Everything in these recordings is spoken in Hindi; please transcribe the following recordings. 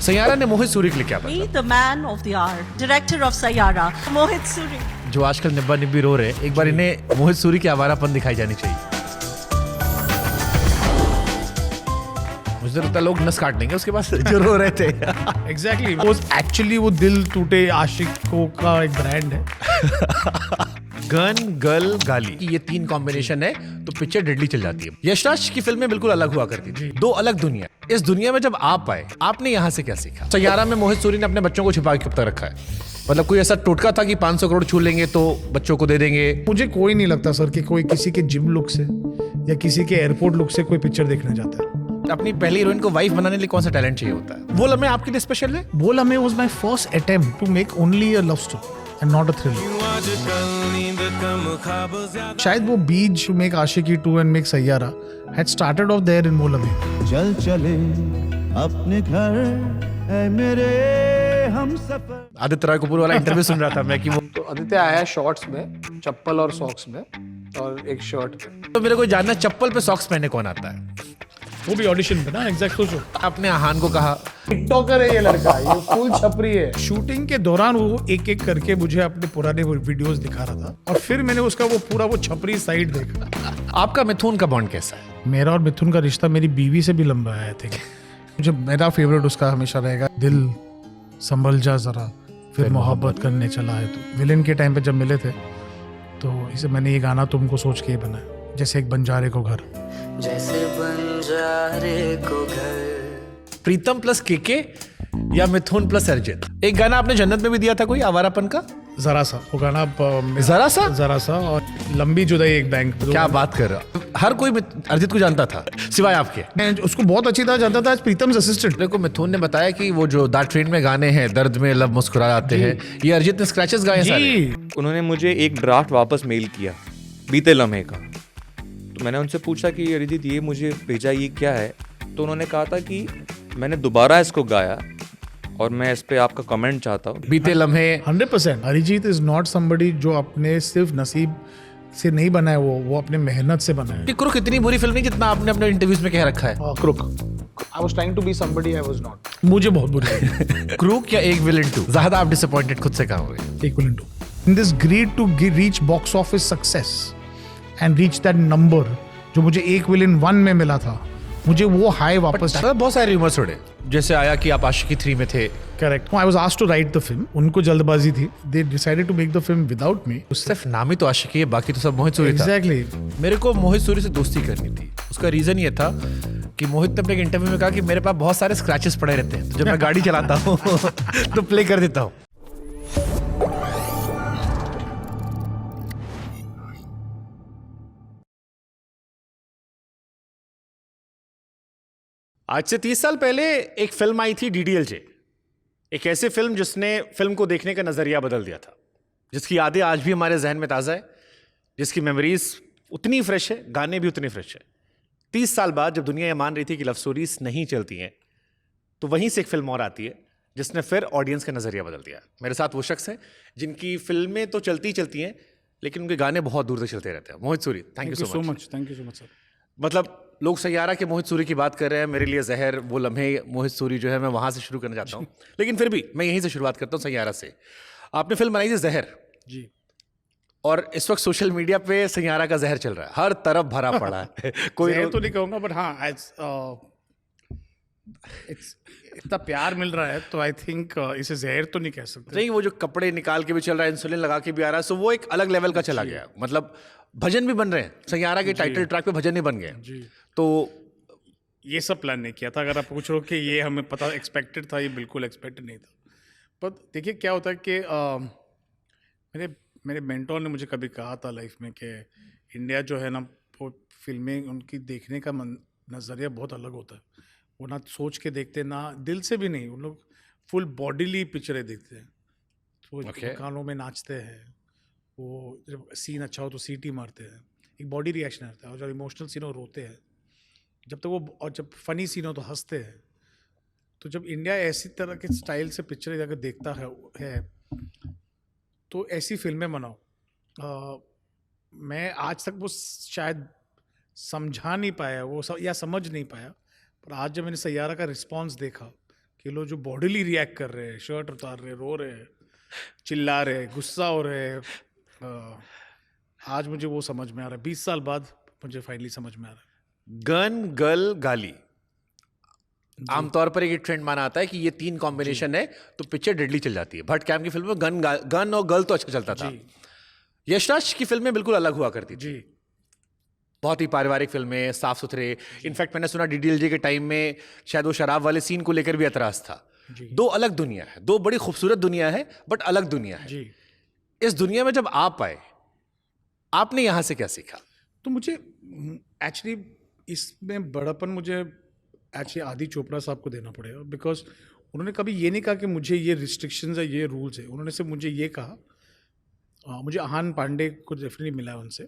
सैयारा ने मोहित सूरी के लिए क्या Me, बदला? the man of the hour, director of Sayara, Mohit Suri. जो आजकल निब्बा निब्बी रो रहे हैं, एक बार इन्हें मोहित सूरी की आवारापन दिखाई जानी चाहिए। मुझे लगता है लोग नस काट लेंगे उसके पास जो रो रहे थे। एग्जैक्टली वो एक्चुअली वो दिल टूटे आशिकों का एक ब्रांड है। गन गर्ल गाली ये तीन कॉम्बिनेशन है तो पिक्चर डेडली चल जाती है। यशराज की फिल्में बिल्कुल अलग हुआ करती थी, दो अलग दुनिया। इस दुनिया में जब आप आए, आपने यहाँ से क्या सीखा? सैयारा में मोहित सूरी ने अपने बच्चों को छिपा के कब तक रखा है? मतलब कोई ऐसा टोटका था कि 500 करोड़ छू लेंगे तो बच्चों को दे देंगे? मुझे कोई नहीं लगता सर कि कोई किसी के जिम लुक से या किसी के एयरपोर्ट लुक से कोई पिक्चर देखने जाता है। अपनी पहली हीरोइन को वाइफ बनाने के लिए कौन सा टैलेंट चाहिए होता है? वो लम्हे आपके लिए स्पेशल है? Woh Lamhe was my first attempt to make only a love story and not a thriller. शायद वो बीज to make Aashiqui 2 and make Saiyaara had started off there in Woh Lamhe. चल चले अपने घर ऐ मेरे हम सफर। आदित्य रॉय कपूर वाला इंटरव्यू सुन रहा था मैं कि वो तो आदित्य आया शॉर्ट्स में, चप्पल और सॉक्स में और एक शर्ट में। तो मेरे को जानना चप्पल पे सॉक्स पहने कौन आता है? वो भी ऑडिशन में ना, एग्जैक्ट सोचो। आपने आहान को कहा टिकटॉकर है ये लड़का, ये फुल छपरी है। शूटिंग के दौरान वो एक एक करके मुझे अपने पुराने वीडियोस दिखा रहा था और फिर मैंने उसका वो पूरा वो छपरी साइड देखा। आपका मिथुन का बॉन्ड कैसा है? मेरा और मिथुन का रिश्ता मेरी बीवी से भी लंबा है। थे मुझे मेरा फेवरेट उसका हमेशा रहेगा, दिल संभल जा जरा फिर मोहब्बत करने चला है। तो विलेन के टाइम पे जब मिले थे तो इसे मैंने ये गाना तुमको सोच के ही बनाया, जैसे एक बंजारे को घर। जैसे बंजारे को घर। प्रीतम प्लस केके या मिथुन प्लस अर्जित? एक गाना आपने जन्नत में भी दिया था कोई आवारापन का? जरा सा वो गाना जरा सा और लंबी जुदाई एक बैंक। क्या बात कर रहा? हर कोई अर्जित को जानता था सिवाय आपके। मैं उसको बहुत अच्छी तरह जानता था, प्रीतम असिस्टेंट। देखो मिथुन ने बताया कि वो जो द ट्रेन में गाने हैं, दर्द में लब मुस्कुरा जाते हैं, ये अर्जित ने स्क्रैचेस गाए सारे। उन्होंने मुझे एक ड्राफ्ट वापस मेल किया बीते लम्हे का। तो मैंने उनसे पूछा कि अरिजीत ये मुझे भेजा, ये क्या है? तो उन्होंने कहा था कि मैंने दोबारा इसको गाया और मैं इस पे आपका कमेंट चाहता हूँ। बीते लम्हे 100%। अरिजीत इज नॉट समबडी जो अपने सिर्फ नसीब से नहीं बना है, वो अपने मेहनत से बना है। क्रुक इतनी बुरी फिल्म नहीं जितना आपने अपने इंटरव्यूज में कह रखा है। Crook I was trying to be somebody I was not. मुझे बहुत बुरी लगी। क्रूक या एक विलन 2 ज्यादा आप डिसअपॉइंटेड खुद से कहोगे? एक villain 2 in this greed to reach box office success and reach that number जो मुझे एक विलन 1 में मिला था, मुझे वो हाई वापस। बहुत सारे रूमर्स उड़े, जैसे आया कि आप आशिकी 3 में थे। Correct. I was asked to write the film. उनको जल्दबाजी थी, they decided to make the film without me. सिर्फ नाम ही तो आशिकी है, बाकी तो सब मोहित सूरी था। एग्जैक्टली। मेरे को मोहित सूरी से दोस्ती करनी थी। उसका रीजन ये था कि मोहित ने अपने एक इंटरव्यू में कहा कि मेरे पास बहुत सारे स्क्रैचेस पड़े रहते हैं, तो जब मैं गाड़ी चलाता हूँ तो प्ले कर देता हूँ। आज से 30 साल पहले एक फिल्म आई थी DDLJ, एक ऐसी फिल्म जिसने फिल्म को देखने का नजरिया बदल दिया था, जिसकी यादें आज भी हमारे जहन में ताज़ा है, जिसकी मेमोरीज उतनी फ्रेश है, गाने भी उतने फ्रेश है। 30 साल बाद जब दुनिया ये मान रही थी कि लव स्टोरीज नहीं चलती हैं, तो वहीं से एक फिल्म और आती है जिसने फिर ऑडियंस का नजरिया बदल दिया। मेरे साथ वो शख्स हैं जिनकी फिल्में तो चलती हैं लेकिन उनके गाने बहुत दूर तक चलते रहते हैं। Mohit Suri, thank you so much. Thank you so much sir. मतलब लोग सैयारा के मोहित सूरी की बात कर रहे हैं, मेरे लिए जहर वो लम्हे मोहित सूरी जो है मैं वहां से शुरू करना चाहता हूँ, लेकिन फिर भी मैं यहीं से शुरुआत करता हूँ सैयारा से। आपने फिल्म बनाई थी जहर जी, और इस वक्त सोशल मीडिया पे सैयारा का जहर चल रहा है, हर तरफ भरा पड़ा है। कोई तो नहीं कहूँगा, बट हाँ इतना प्यार मिल रहा है तो आई थिंक इसे जहर तो नहीं कह सकते। नहीं, वो जो कपड़े निकाल के भी चल रहा है, इंसुलिन लगा के भी आ रहा है, सो वो एक अलग लेवल का चला गया। मतलब भजन भी बन रहे हैं, सैयारा के टाइटल ट्रैक पे भजन ही बन गए जी। तो ये सब प्लान नहीं किया था। अगर आप पूछ रहे हो कि ये हमें पता एक्सपेक्टेड था, ये बिल्कुल एक्सपेक्टेड नहीं था। पर देखिए क्या होता है कि मेरे मेंटोर ने मुझे कभी कहा था लाइफ में कि इंडिया जो है ना, वो फिल्में उनकी देखने का नज़रिया बहुत अलग होता है। वो ना सोच के देखते, ना दिल से भी नहीं, उन लोग फुल बॉडीली पिक्चरें देखते हैं। तो गानों में नाचते हैं, वो जब सीन अच्छा हो तो सीटी मारते हैं, एक बॉडी रिएक्शन आता है। और जब इमोशनल सीन हो रोते हैं, जब तक वो, और जब फनी सीन हो तो हंसते हैं। तो जब इंडिया ऐसी तरह के स्टाइल से पिक्चरें अगर देखता है तो ऐसी फिल्में बनाओ। मैं आज तक वो शायद समझा नहीं पाया वो या समझ नहीं पाया, पर आज जब मैंने सैयारा का रिस्पॉन्स देखा कि लोग जो बॉडीली रिएक्ट कर रहे हैं, शर्ट उतार रहे, रो रहे, चिल्ला रहे, गुस्सा हो रहे, आज मुझे वो समझ में आ रहा है। 20 साल बाद मुझे फाइनली समझ में आ रहा है। गन, गर्ल, गाली, आमतौर पर एक ट्रेंड माना आता है कि ये 3 कॉम्बिनेशन है तो पिक्चर डेडली चल जाती है। भट्ट कैम की फिल्म में गन और गर्ल तो अच्छा चलता था। यशराज की फिल्में बिल्कुल अलग हुआ करती थी। जी, बहुत ही पारिवारिक फिल्में, साफ सुथरे। इनफैक्ट मैंने सुना डीडीएलजे के टाइम में शायद वो शराब वाले सीन को लेकर भी एतराज था। 2 अलग दुनिया है, 2 बड़ी खूबसूरत दुनिया है, बट अलग दुनिया है। जी। इस दुनिया में जब आप आए, आपने यहां से क्या सीखा? तो मुझे एक्चुअली इसमें बड़ापन मुझे एक्चुअली आदि चोपड़ा साहब को देना पड़ेगा, बिकॉज उन्होंने कभी ये नहीं कहा कि मुझे ये रिस्ट्रिक्शंस है, ये रूल्स है। उन्होंने सिर्फ मुझे ये कहा, मुझे आहान पांडे को डेफिनेटली मिला है उनसे,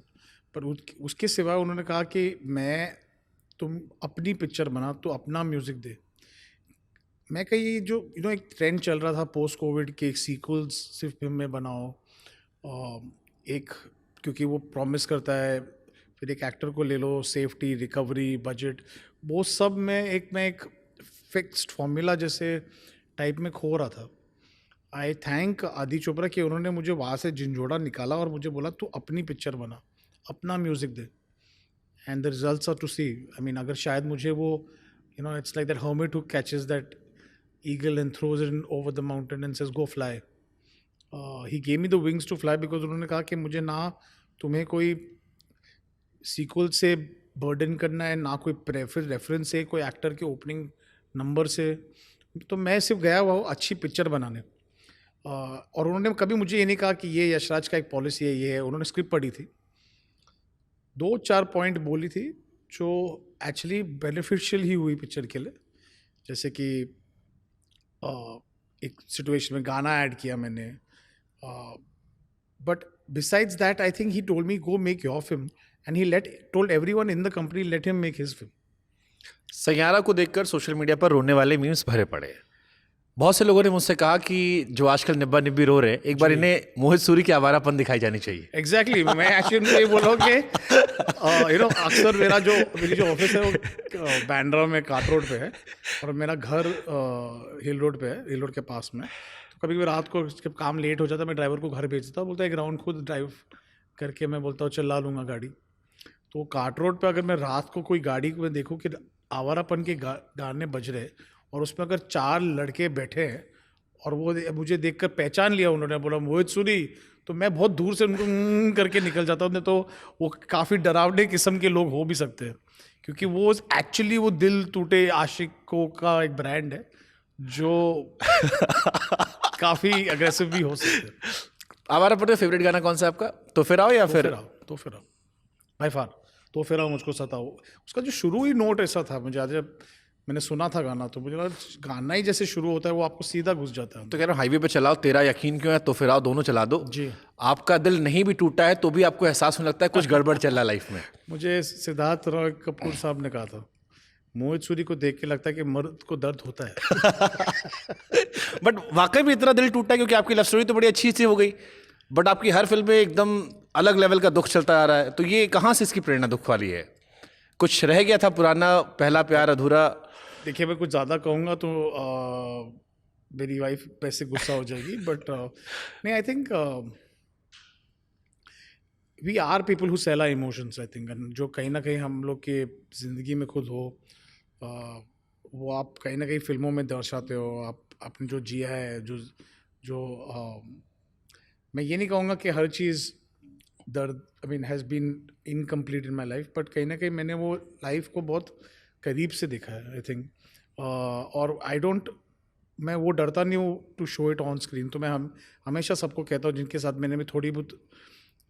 पर उसके सिवा उन्होंने कहा कि तुम अपनी पिक्चर बना, तो अपना म्यूज़िक दे। मैं कहीं जो एक ट्रेंड चल रहा था पोस्ट कोविड के, एक सीक्वल्स सिर्फ फिल्म में बनाओ, एक क्योंकि वो प्रॉमिस करता है, फिर एक एक्टर को ले लो, सेफ्टी, रिकवरी, बजट, वो सब में मैं एक फिक्स्ड फॉर्मूला जैसे टाइप में खो रहा था। आई थैंक आदि चोपड़ा कि उन्होंने मुझे वहाँ से झंझोड़ा निकाला और मुझे बोला तू अपनी पिक्चर बना, अपना म्यूज़िक दे, and the results are to see. I mean, अगर शायद मुझे वो it's like that hermit who catches that eagle and throws it over the mountain and says go fly. He gave me the wings to fly, because उन्होंने कहा कि मुझे ना तुम्हें कोई सीक्वल से बर्डन करना है, ना कोई रेफरेंस से, कोई एक्टर के ओपनिंग नंबर से, तो मैं सिर्फ गया हुआ हूँ अच्छी पिक्चर बनाने। और उन्होंने कभी मुझे ये नहीं कहा कि ये यशराज का एक पॉलिसी है, ये है। उन्होंने स्क्रिप्ट पढ़ी थी, 2-4 पॉइंट बोली थी जो एक्चुअली बेनिफिशियल ही हुई पिक्चर के लिए। जैसे कि एक सिचुएशन में गाना ऐड किया मैंने, but besides that I think he told me go make your film, and he told everyone in the company let him make his film. Saiyaara को देखकर सोशल मीडिया पर रोने वाले मीम्स भरे पड़े हैं। बहुत से लोगों ने मुझसे कहा कि जो आजकल निब्बा निब्बी रो रहे हैं, एक बार इन्हें मोहित सूरी की आवारापन दिखाई जानी चाहिए। एग्जैक्टली मैं एक्चुअली ये बोल रहा हूँ कि अक्सर मेरी जो ऑफिस है वो बैंड्रा में काट रोड पे है, और मेरा घर हिल रोड पे है, हिल रोड के पास में। तो कभी कभी रात को जब काम लेट हो जाता है, मैं ड्राइवर को घर भेज देता हूँ, बोलता है एक राउंड खुद ड्राइव करके, मैं बोलता हूँ चला लूँगा गाड़ी। तो काट रोड पे अगर मैं रात को कोई गाड़ी को मैं देखूँ कि आवारापन के गाने बज रहे, और उसमें अगर 4 लड़के बैठे हैं और वो मुझे देखकर पहचान लिया, उन्होंने बोला मोहित सूरी, तो मैं बहुत दूर से उनको करके निकल जाता हूँ। नहीं तो वो काफ़ी डरावने किस्म के लोग हो भी सकते हैं, क्योंकि वो एक्चुअली वो दिल टूटे आशिकों का एक ब्रांड है जो काफ़ी अग्रेसिव भी हो सकते हैं। आवारापन का फेवरेट गाना कौन सा है आपका? तो फिर आओ या फिर तो फिर आओ बाय फार, तो फिर आओ मुझको सताओ। उसका जो शुरू ही नोट ऐसा था, मुझे आज जब मैंने सुना था गाना, तो मुझे लगा गाना ही जैसे शुरू होता है वो आपको सीधा घुस जाता है। तो कह रहा हूँ हाईवे पे चलाओ, तेरा यकीन क्यों है, तो फिर आओ, दोनों चला दो। जी, आपका दिल नहीं भी टूटा है तो भी आपको एहसास होने लगता है कुछ गड़बड़ चल रहा है लाइफ में। मुझे सिद्धार्थ रॉय कपूर साहब ने कहा था, मोहित सूरी को देख के लगता है कि मर्द को दर्द होता है। बट वाकई में इतना दिल टूटा है, क्योंकि आपकी लव स्टोरी तो बड़ी अच्छी सी हो गई, बट आपकी हर फिल्म में एकदम अलग लेवल का दुख चलता आ रहा है। तो ये कहाँ से इसकी प्रेरणा दुख वाली है? कुछ रह गया था पुराना पहला प्यार अधूरा? देखिए, मैं कुछ ज़्यादा कहूँगा तो मेरी वाइफ वैसे गुस्सा हो जाएगी, बट नहीं, I think we are people who sell our emotions. I think जो कहीं ना कहीं हम लोग के ज़िंदगी में खुद हो, वो आप कहीं ना कहीं फिल्मों में दर्शाते हो। आप आपने जो जिया है, जो मैं ये नहीं कहूँगा कि हर चीज़ दर्द, I mean has been incomplete in my life, but कहीं ना कहीं मैंने वो लाइफ को बहुत करीब से देखा है, आई थिंक। और मैं वो डरता नहीं हूँ to show it on screen. तो मैं हमेशा सबको कहता हूँ जिनके साथ मैंने भी थोड़ी बहुत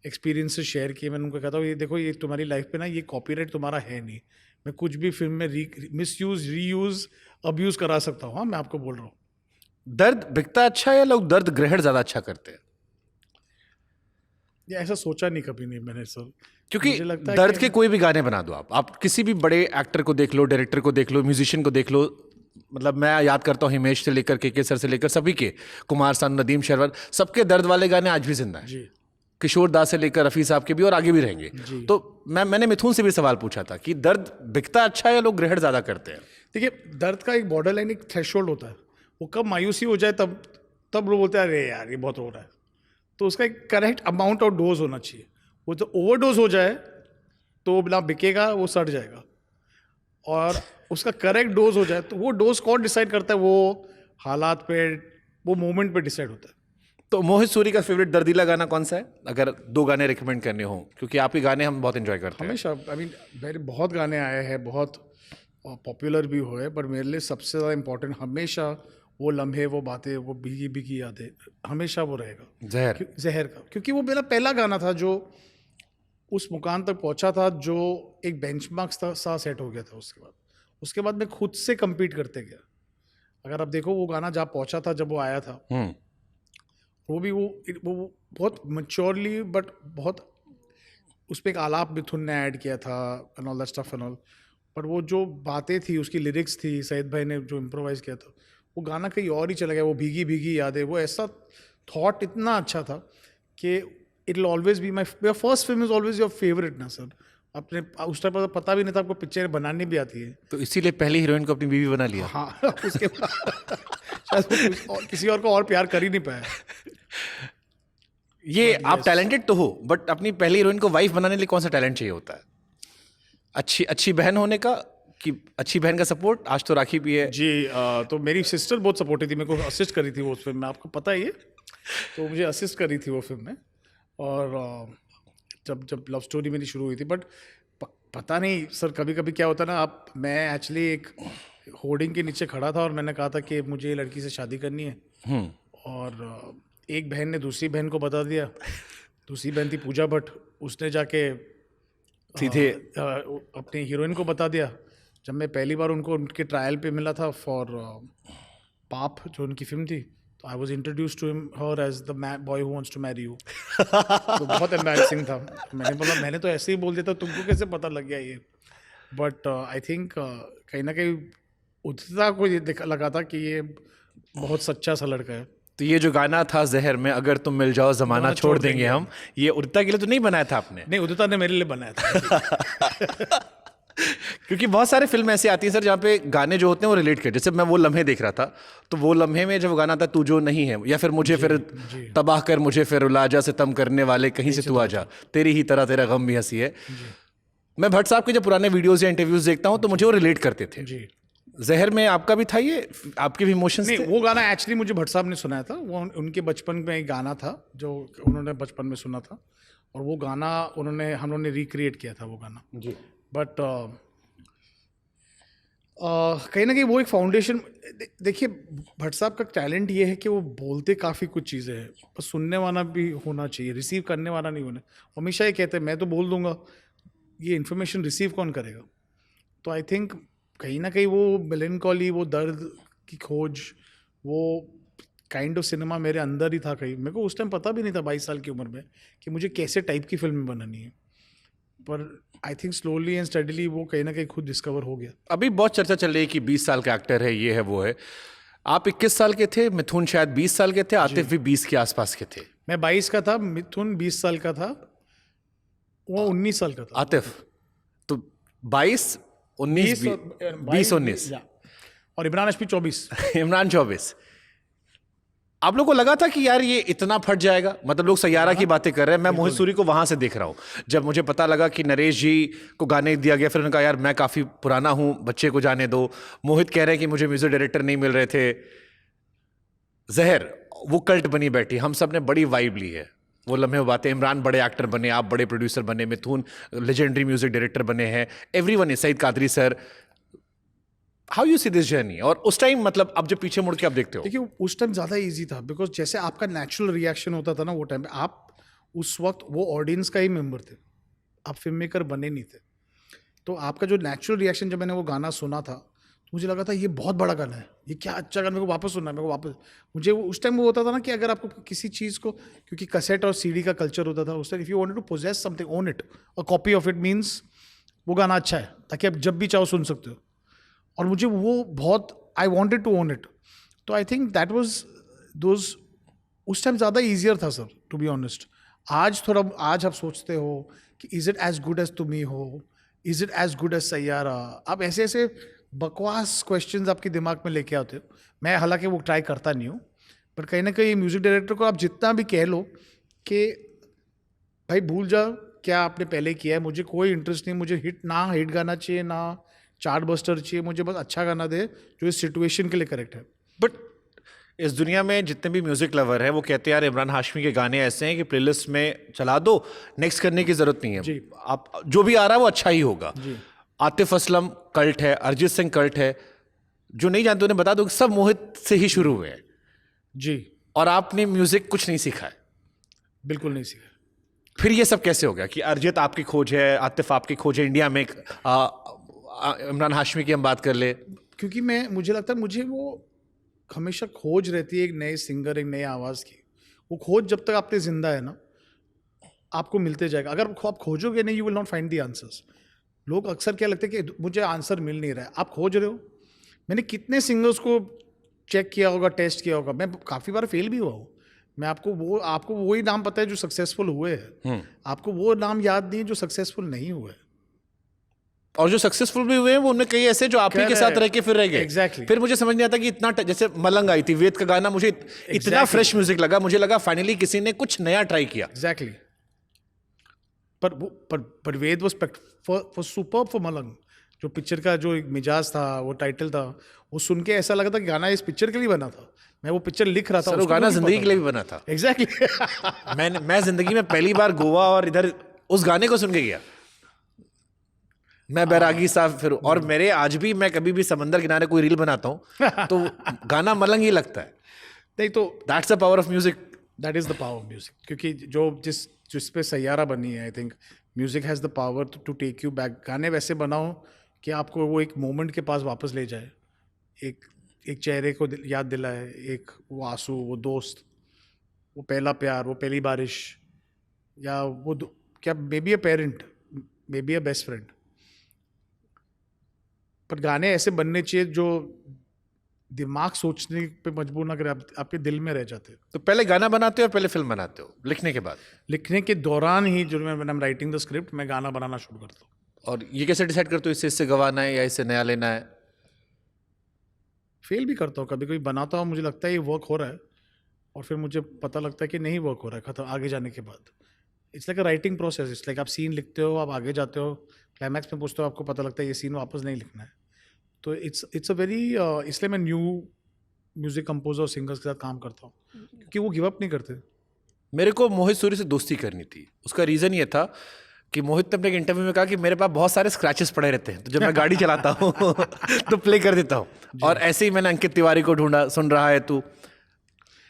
एक्सपीरियंसेस शेयर किए, मैंने उनको कहता हूँ ये देखो, ये तुम्हारी लाइफ पे ना ये कॉपीराइट तुम्हारा है नहीं, मैं कुछ भी फिल्म में मिसयूज, रीयूज, अब्यूज़ करा सकता हूँ। हाँ, मैं आपको बोल रहा हूँ। दर्द बिकता अच्छा है या लोग दर्द ग्रहण ज़्यादा अच्छा करते हैं? ये ऐसा सोचा नहीं कभी नहीं मैंने सर, क्योंकि मुझे लगता है दर्द के कोई भी गाने बना दो आप किसी भी बड़े एक्टर को देख लो, डायरेक्टर को देख लो, म्यूजिशियन को देख लो। मतलब मैं याद करता हूँ हिमेश से लेकर के सर से लेकर सभी के, कुमार सानू, नदीम शेरवर, सबके दर्द वाले गाने आज भी जिंदा हैं। जी, किशोर दास से लेकर रफ़ी साहब के भी, और आगे भी रहेंगे। तो मैंने मिथुन से भी सवाल पूछा था कि दर्द बिकता अच्छा है या लोग ग्रहण ज़्यादा करते हैं? देखिए, दर्द का एक बॉर्डर लाइन, एक थ्रेशोल्ड होता है। वो कब मायूसी हो जाए तब तब लोग बोलते हैं अरे यार ये बहुत हो रहा है। तो उसका एक करेक्ट अमाउंट ऑफ डोज होना चाहिए। वो तो ओवरडोज हो जाए तो ना बिकेगा, वो सड़ जाएगा। और उसका करेक्ट डोज हो जाए तो वो डोज कौन डिसाइड करता है? वो हालात पे, वो मोमेंट पे डिसाइड होता है। तो मोहित सूरी का फेवरेट दर्दीला गाना कौन सा है, अगर 2 गाने रिकमेंड करने हो? क्योंकि आपके गाने हम बहुत एंजॉय करते हैं। हमेशा आई मीन मेरे बहुत गाने आए हैं, बहुत पॉपुलर भी हुए, पर मेरे लिए सबसे ज़्यादा इम्पोर्टेंट हमेशा वो लम्हे, वो बातें, वो भीगी भीगी यादें, हमेशा वो रहेगा। जहर। जहर का, क्योंकि वो मेरा पहला गाना था जो उस मुकाम तक पहुंचा था, जो एक बेंचमार्क सा सेट हो गया था। उसके बाद मैं खुद से compete करते गया। अगर आप देखो वो गाना जहाँ पहुंचा था जब वो आया था, वो भी वो बहुत मैच्योरली, बट बहुत उस पर एक आलाप मिथुन ने ऐड किया था and all that stuff and all. पर वो जो बातें थी, उसकी लिरिक्स थी, सईद भाई ने जो इम्प्रोवाइज किया था, वो गाना कहीं और ही चला गया। वो भीगी भीगी यादें, वो ऐसा थॉट इतना अच्छा था कि it will always be my first film is always your favourite ना सर। अपने उस टाइम पर पता भी नहीं था आपको पिक्चर बनानी भी आती है। तो इसीलिए पहली हीरोइन को अपनी बीवी बना लिया। हाँ उसके बाद शायद वो किसी और को और प्यार कर ही नहीं पाया। ये आप टैलेंटेड तो हो, बट अपनी पहली हीरोइन को वाइफ बनाने के लिए कौन सा टैलेंट चाहिए होता है? अच्छी बहन होने का, कि अच्छी बहन का सपोर्ट? आज तो राखी भी है जी। तो मेरी सिस्टर बहुत सपोर्टिव थी, मेरे को असिस्ट करी थी वो उस फिल्म में, आपको पता ही है। तो मुझे असिस्ट करी थी वो फिल्म में। और जब लव स्टोरी मेरी शुरू हुई थी, बट पता नहीं सर, कभी कभी क्या होता है ना, मैं एक्चुअली एक होर्डिंग के नीचे खड़ा था और मैंने कहा था कि मुझे ये लड़की से शादी करनी है। और एक बहन ने दूसरी बहन को बता दिया। दूसरी बहन थी पूजा भट्ट, उसने जाके सीधे अपनी हीरोइन को बता दिया। जब मैं पहली बार उनको उनके ट्रायल पे मिला था फॉर पाप, जो उनकी फिल्म थी, तो I was introduced to her as the boy who wants to marry you. तो बहुत एम्बैरेसिंग था। मैंने बोला मैंने तो ऐसे ही बोल दिया था, तुमको कैसे पता लग गया ये? बट आई थिंक कहीं ना कहीं उदिता को ये लगा था कि ये बहुत सच्चा सा लड़का है। तो ये जो गाना था जहर में, अगर तुम मिल जाओ जमाना छोड़ देंगे हम, ये उदिता के लिए तो नहीं बनाया था आपने? नहीं, उदिता ने मेरे लिए बनाया था। क्योंकि बहुत सारे फिल्म ऐसे आती है सर जहाँ पे गाने जो होते हैं वो रिलेट कर, जैसे मैं वो लम्हे देख रहा था, तो वो लम्हे में जब गाना था तू जो नहीं है, या फिर मुझे फिर तबाह कर, मुझे फिर रुला जा, सितम करने वाले कहीं से तू आ जा, तेरी ही तरह तेरा गम भी हंसी है। मैं भट्ट साहब के जब पुराने वीडियोस या इंटरव्यूज देखता हूँ तो मुझे वो रिलेट करते थे। जी। जहर में आपका भी था ये, आपके भी इमोशंस नहीं, थे? वो गाना एक्चुअली मुझे भट्ट साहब ने सुनाया था। वो उनके बचपन में एक गाना था जो उन्होंने बचपन में सुना था, और वो गाना हम लोगों ने रिक्रिएट किया था वो गाना जी। बट कहीं ना कहीं वो एक फाउंडेशन। देखिए भट्ट साहब का टैलेंट ये है कि वो बोलते काफ़ी कुछ चीज़ें हैं, पर सुनने वाला भी होना चाहिए, रिसीव करने वाला नहीं होना। हमेशा ये कहते हैं मैं तो बोल दूंगा, ये इन्फॉर्मेशन रिसीव कौन करेगा? तो आई थिंक कहीं ना कहीं वो मेलनकॉली, वो दर्द की खोज, वो काइंड ऑफ सिनेमा मेरे अंदर ही था। कहीं मेरे को उस टाइम पता भी नहीं था 22 साल की उम्र में कि मुझे कैसे टाइप की फिल्म बनानी है, पर I think slowly and steadily वो कहीं ना कहीं खुद डिस्कवर हो गया। अभी बहुत चर्चा चल रही है कि 20 साल का एक्टर है, ये है वो है। आप 21 साल के थे, मिथुन शायद 20 साल के थे, आतिफ भी 20 के आसपास के थे। मैं 22 का था, मिथुन 20 साल का था, वो 19 साल का था। आतिफ तो 22, 19, 20, 19 और इमरान हाशमी 24। इमरान 24। आप लोग को लगा था कि यार ये इतना फट जाएगा? मतलब लोग सैयारा की बातें कर रहे हैं, मैं मोहित सूरी को वहां से देख रहा हूं। जब मुझे पता लगा कि नरेश जी को गाने दिया गया, फिर उन्होंने कहा यार मैं काफी पुराना हूं, बच्चे को जाने दो। मोहित कह रहे हैं कि मुझे म्यूजिक डायरेक्टर नहीं मिल रहे थे। जहर वो कल्ट बनी बैठी, हम सब ने बड़ी वाइब ली है, वो लम्हे वो बातें। इमरान बड़े एक्टर बने, आप बड़े प्रोड्यूसर बने, मिथुन लेजेंडरी म्यूजिक डायरेक्टर बने हैं, everyone is, Sayeed Quadri sir. How you see this journey? और उस टाइम मतलब अब जब पीछे मुड़ के आप देखते हो? देखिए उस टाइम ज़्यादा इजी था, बिकॉज जैसे आपका नेचुरल रिएक्शन होता था ना वो टाइम पे, आप उस वक्त वो ऑडियंस का ही मेंबर थे, आप फिल्म मेकर बने नहीं थे। तो आपका जो नेचुरल रिएक्शन, जब मैंने वो गाना सुना था तो मुझे लगा था ये बहुत बड़ा गाना है, ये क्या अच्छा गाना, मेरे को वापस सुनना है, मेरे को वापस। मुझे उस टाइम वो होता था ना कि अगर आपको किसी चीज़ को, क्योंकि कैसेट और सीडी का कल्चर होता था उस time, if you wanted to possess something, own it, a copy of it means वो गाना अच्छा है, ताकि आप जब भी चाहो सुन सकते हो। और मुझे वो बहुत, I wanted to own it. तो I think that was those, उस टाइम ज़्यादा ईजियर था सर, टू बी ऑनेस्ट। आज आप सोचते हो कि is it as good as Tum Hi Ho, is it as good as Saiyaara. आप ऐसे बकवास क्वेश्चंस आपके दिमाग में लेके आते हो। मैं हालांकि वो ट्राई करता नहीं हूँ, पर कहीं ना कहीं म्यूज़िक डायरेक्टर को आप जितना भी कह लो कि भाई भूल जाओ क्या आपने पहले किया है, मुझे कोई इंटरेस्ट नहीं, मुझे हिट गाना चाहिए ना चार्ट बस्टर चाहिए, मुझे बस अच्छा गाना दे जो इस सिचुएशन के लिए करेक्ट है। बट इस दुनिया में जितने भी म्यूजिक लवर हैं वो कहते हैं यार इमरान हाशमी के गाने ऐसे हैं कि प्लेलिस्ट में चला दो, नेक्स्ट करने की जरूरत नहीं है, जी। आप जो भी आ रहा है वो अच्छा ही होगा। आतिफ असलम कल्ट है, अरिजीत सिंह कल्ट है, जो नहीं जानते उन्हें बता दो कि सब मोहित से ही शुरू हुए हैं। जी, और आपने म्यूजिक कुछ नहीं सीखा है, बिल्कुल नहीं सीखा। फिर ये सब कैसे हो गया कि अरिजीत आपकी खोज है, आतिफ आपकी खोज है, इंडिया में इमरान हाशमी की हम बात कर ले? क्योंकि मुझे लगता है मुझे वो हमेशा खोज रहती है एक नए सिंगर, एक नए आवाज़ की। वो खोज जब तक आपके जिंदा है ना, आपको मिलते जाएगा। अगर आप खोजोगे नहीं, you will not find the answers. लोग अक्सर क्या लगता है कि मुझे आंसर मिल नहीं रहा है, आप खोज रहे हो। मैंने कितने सिंगर्स को चेक किया होगा, टेस्ट किया होगा, मैं काफ़ी बार फेल भी हुआ हूँ। मैं आपको वही नाम पता है जो सक्सेसफुल हुए हैं, आपको वो नाम याद नहीं है जो सक्सेसफुल नहीं हुए। और जो सक्सेसफुल भी हुए हैं वो उनमें कई ऐसे जो आप ही के साथ रह के फिर रह गए। Exactly. फिर मुझे समझ नहीं आता कि इतना जैसे मलंग आई थी, वेद का गाना मुझे इतना फ्रेश म्यूजिक लगा, मुझे लगा फाइनली किसी ने कुछ नया ट्राई किया। एग्जैक्टली। पर वेद वाज फॉर सुपर्ब फॉर मलंग। जो पिक्चर का जो एक मिजाज था, वो टाइटल था, वो सुन के ऐसा लगा था कि गाना इस पिक्चर के लिए बना था। मैं वो पिक्चर लिख रहा था, सर वो गाना जिंदगी के लिए भी बना था। एग्जैक्टली। मैं जिंदगी में पहली बार गोवा और इधर उस गाने को सुन के गया। मैं बैरागी साहब फिर, और मेरे आज भी मैं कभी भी समंदर किनारे कोई रील बनाता हूँ तो गाना मलंग ही लगता है। नहीं तो that's the power of music. That is the power of music. क्योंकि जिस पे सैयारा बनी है, I think music has the power to take you back. गाने वैसे बनाओ कि आपको वो एक मोमेंट के पास वापस ले जाए, एक चेहरे को याद दिलाए, एक वो आंसू, वो दोस्त, वो पहला प्यार, वो पहली बारिश, या वो क्या may be a parent, may be a best friend. पर गाने ऐसे बनने चाहिए जो दिमाग सोचने पे मजबूर ना करे, आपके दिल में रह जाते हैं। तो पहले गाना बनाते हो या पहले फिल्म बनाते हो लिखने के बाद? लिखने के दौरान ही जो मैं राइटिंग द स्क्रिप्ट, मैं गाना बनाना शुरू करता हूँ। और ये कैसे डिसाइड करते हो इससे गवाना है या इससे नया लेना है? फेल भी करता हूँ, कभी कभी बनाता हूँ, मुझे लगता है ये वर्क हो रहा है, और फिर मुझे पता लगता है कि नहीं वर्क हो रहा है, खत्म, आगे जाने के बाद। It's like a writing process. It's like आप सीन लिखते हो, आप आगे जाते हो, क्लाइमैक्स में पूछते हो, आपको पता लगता है ये सीन वापस नहीं लिखना है। तो इट्स अ वेरी, इसलिए मैं न्यू म्यूजिक कंपोजर और सिंगर्स के साथ काम करता हूँ, क्योंकि वो गिव अप नहीं करते। मेरे को मोहित सूरी से दोस्ती करनी थी। उसका रीज़न ये था कि मोहित ने अपने एक इंटरव्यू में कहा कि मेरे पास बहुत सारे स्क्रैचेस पड़े रहते हैं, तो जब मैं गाड़ी चलाता हूँ तो प्ले कर देता हूँ। और ऐसे ही मैंने अंकित तिवारी को ढूंढा, सुन रहा है तू,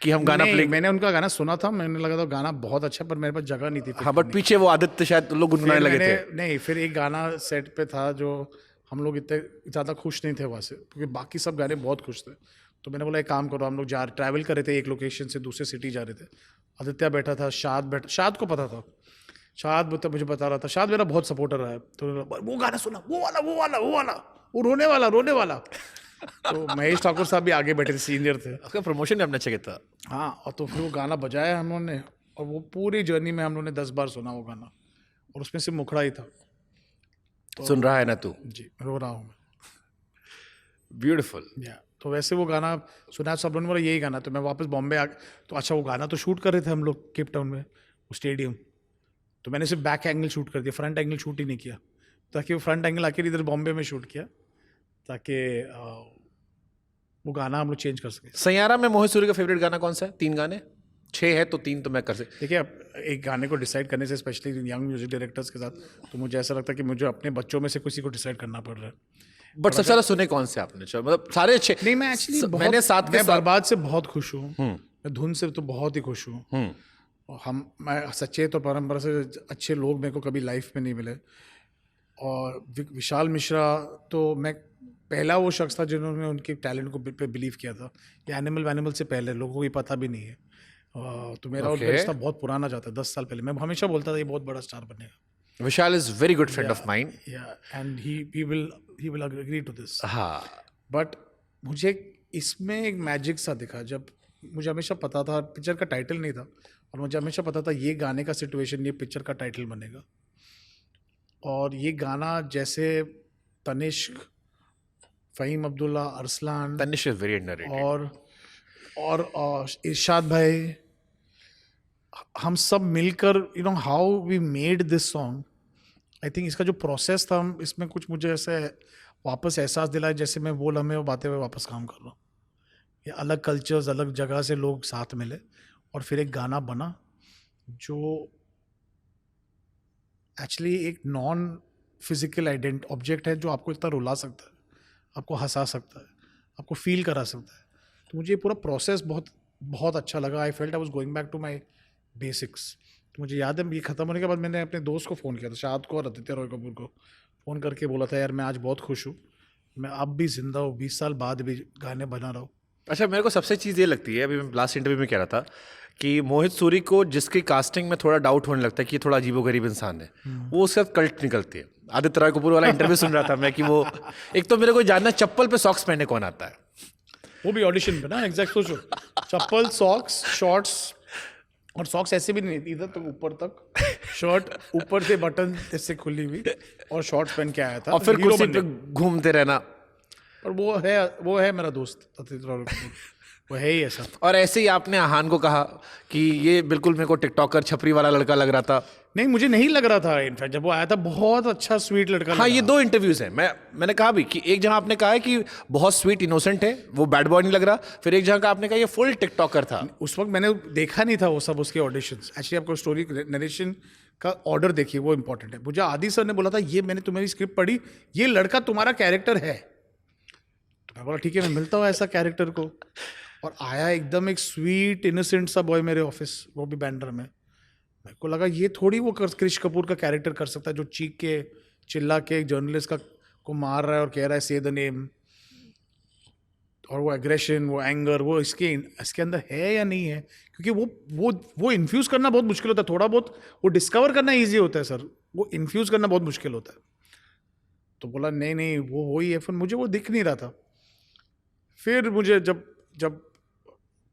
कि हम गाना प्ले। मैंने उनका गाना सुना था, मैंने लगा था गाना बहुत अच्छा, पर मेरे पास जगह नहीं थी। हाँ, बट पीछे वो आदित्य शायद लोग गुनगुनाने लगे थे। नहीं, फिर एक गाना सेट पे था जो हम लोग इतने ज़्यादा खुश नहीं थे वहाँ से, क्योंकि बाकी सब गाने बहुत खुश थे। तो मैंने बोला एक काम करो, हम लोग ट्रैवल कर रहे थे, एक लोकेशन से दूसरे सिटी जा रहे थे। आदित्य बैठा था, शाद को पता था, शाद मुझे बता रहा था, शाद मेरा बहुत सपोर्टर रहा है। तो वो गाना सुना, वो रोने वाला। तो महेश ठाकुर साहब भी आगे बैठे थे, सीनियर थे। उसका प्रमोशन भी अपना चाहिए था। हाँ, और तो फिर वो गाना बजाया हम लोगों ने, और वो पूरी जर्नी में हम लोगों ने 10 बार सुना वो गाना, और उसमें से मुखड़ा ही था। सुन रहा है ना तू? जी, रो रहा हूँ मैं। ब्यूटीफुल। या तो वैसे वो गाना सुना, सब लोगों ने बोला यही गाना। तो मैं वापस बॉम्बे आ, तो अच्छा वो गाना तो शूट कर रहे थे हम लोग केप टाउन में, वो स्टेडियम। तो मैंने सिर्फ बैक एंगल शूट कर दिया, फ्रंट एंगल शूट ही नहीं किया, ताकि वो फ्रंट एंगल आके इधर बॉम्बे में शूट किया, ताकि वो गाना हम लोग चेंज कर सके। सैयारा में मोहित सूरी का फेवरेट गाना कौन सा है? 3 गाने, 6 है तो 3 तो मैं कर सकता। देखिए, अब एक गाने को डिसाइड करने से, स्पेशली यंग म्यूजिक डायरेक्टर्स के साथ, तो मुझे ऐसा लगता है कि मुझे अपने बच्चों में से किसी को डिसाइड करना पड़ रहा है। बट सबसे ज्यादा सुने कौन से आपने? मतलब सारे अच्छे नहीं, मैं एक्चुअली मैंने साथ के बर्बाद से बहुत खुश हूँ, मैं धुन से तो बहुत ही खुश हूँ। और मैं सचेत और परंपरा से अच्छे लोग मेरे को कभी लाइफ में नहीं मिले। और विशाल मिश्रा तो मैं पहला वो शख्स था जिन्होंने उनके टैलेंट को पे बिलीव किया था। ये एनिमल से पहले लोगों को ये पता भी नहीं है। तो मेरा उनका रिश्ता बहुत पुराना जाता है, 10 साल पहले। मैं हमेशा बोलता था ये बहुत बड़ा स्टार बनेगा। Vishal is very good friend of mine. And he will agree to this. हाँ, बट मुझे इसमें एक मैजिक सा दिखा, जब मुझे हमेशा पता था, पिक्चर का टाइटल नहीं था, और मुझे हमेशा पता था ये गाने का सिचुएशन ये पिक्चर का टाइटल बनेगा। और ये गाना जैसे Tanishk Faheem Abdullah, Arsalan Tanish is very underrated. और इरशाद भाई, हम सब मिलकर how we made this song. I think इसका जो प्रोसेस था, हम इसमें कुछ मुझे ऐसे वापस एहसास दिलाया जैसे मैं वो लम्हे वो बातें हुए वापस काम कर रहा हूँ। ये अलग कल्चर्स, अलग जगह से लोग साथ मिले और फिर एक गाना बना जो एक्चुअली एक नॉन फिजिकल ऑब्जेक्ट है, जो आपको इतना रुला सकता है, आपको हंसा सकता है, आपको फील करा सकता है। तो मुझे ये पूरा प्रोसेस बहुत बहुत अच्छा लगा। I felt I was going back to my basics. तो मुझे याद है, ये ख़त्म होने के बाद मैंने अपने दोस्त को फ़ोन किया था, शाद को और आदित्य रॉय कपूर को फ़ोन करके बोला था, यार मैं आज बहुत खुश हूँ, मैं अब भी ज़िंदा हूँ, 20 साल बाद भी गाने बना रहा हूँ। अच्छा, मेरे को सबसे चीज़ ये लगती है, अभी मैं लास्ट इंटरव्यू में कह रहा था कि मोहित सूरी को जिसकी कास्टिंग में थोड़ा डाउट होने लगता है कि ये थोड़ा अजीबोगरीब इंसान है, वो उसके साथ कल्ट निकलती है। आदित्य रॉय कपूर वाला इंटरव्यू सुन रहा था मैं कि वो, एक तो मेरे को जानना है चप्पल पे सॉक्स पहने कौन आता है। वो भी ऑडिशन पे ना, एग्जैक्ट सोचो, चप्पल, सॉक्स, शॉर्ट्स, और सॉक्स ऐसे भी नहीं, इधर तक ऊपर तक, शर्ट ऊपर से बटन ऐसे खुली हुई और शॉर्ट्स पहन के आया था, और फिर हीरो कुर्सी बनने। पे घूमते रहना। और वो है मेरा दोस्त आदित्य रॉय कपूर, वो है ही ऐसा। और ऐसे ही आपने आहान को कहा कि ये बिल्कुल मेरे को टिकटॉकर छपरी वाला लड़का लग रहा था। नहीं, मुझे नहीं लग रहा था, इनफैक्ट जब वो आया था बहुत अच्छा स्वीट लड़का हाँ, लगा। ये 2 इंटरव्यूज हैं। मैंने कहा भी कि एक जहां आपने कहा है कि बहुत स्वीट इनोसेंट है, वो बैड बॉय नहीं लग रहा, फिर एक जगह का आपने कहा ये फुल टिकटॉकर था। उस वक्त मैंने देखा नहीं था वो सब, उसके ऑडिशंस। एक्चुअली आपको स्टोरी नरेशन का ऑर्डर देखिए, वो इंपॉर्टेंट है। मुझे आदि सर ने बोला था, ये मैंने तुम्हारी स्क्रिप्ट पढ़ी, ये लड़का तुम्हारा कैरेक्टर है। तो मैं बोला ठीक है, मैं मिलता हूँ ऐसा कैरेक्टर को। और आया एकदम एक स्वीट इनोसेंट सा बॉय मेरे ऑफिस, वो भी बैंडर में। मेरे को लगा ये थोड़ी वो क्रिश कपूर का कैरेक्टर कर सकता है, जो चीख के चिल्ला के एक जर्नलिस्ट को मार रहा है और कह रहा है से द नेम, और वो एग्रेशन, वो एंगर, वो इसके अंदर है या नहीं है। क्योंकि वो इन्फ्यूज़ करना बहुत मुश्किल होता है। थोड़ा बहुत वो डिस्कवर करना ईजी होता है सर, वो इन्फ्यूज़ करना बहुत मुश्किल होता है। तो बोला नहीं वो ही है। फिर मुझे वो दिख नहीं रहा था। फिर मुझे जब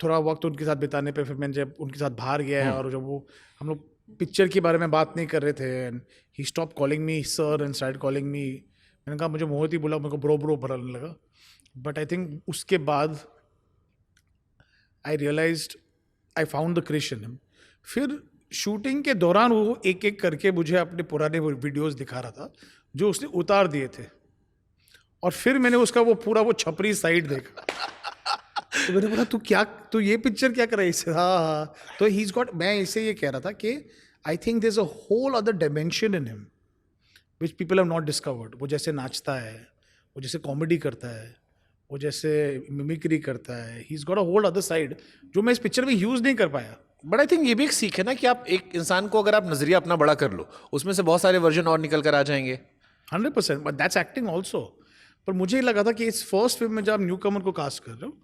थोड़ा वक्त उनके साथ बिताने पे, फिर मैंने जब उनके साथ बाहर गया है और जब वो हम लोग पिक्चर के बारे में बात नहीं कर रहे थे, and he stop calling me sir and start calling me, मैंने कहा मुझे मोहित ही बोला, मेरे को ब्रो भरने लगा। बट आई थिंक उसके बाद I realized, I found the Krish in him. फिर शूटिंग के दौरान वो एक एक करके मुझे अपने पुराने वीडियोस दिखा रहा था जो उसने उतार दिए थे, और फिर मैंने उसका वो पूरा वो छपरी साइड देखा। तो मैंने बोला तू ये पिक्चर क्या कर रहा है इससे? हाँ। तो ही इज गॉट, मैं इसे ये कह रहा था कि I think there is a whole other dimension in him which people have not discovered. वो जैसे नाचता है, वो जैसे कॉमेडी करता है, वो जैसे मिमिक्री करता है, he is got a whole other side जो मैं इस पिक्चर में यूज नहीं कर पाया। बट आई थिंक ये भी एक सीख है ना कि आप एक इंसान को अगर आप नजरिया अपना बड़ा कर लो, उसमें से बहुत सारे वर्जन और निकल कर आ जाएंगे। 100%, बट दैट्स एक्टिंग ऑल्सो। पर मुझे लगा था कि इस फर्स्ट फिल्म में जब आप न्यू कमर को कास्ट कर रहे हो,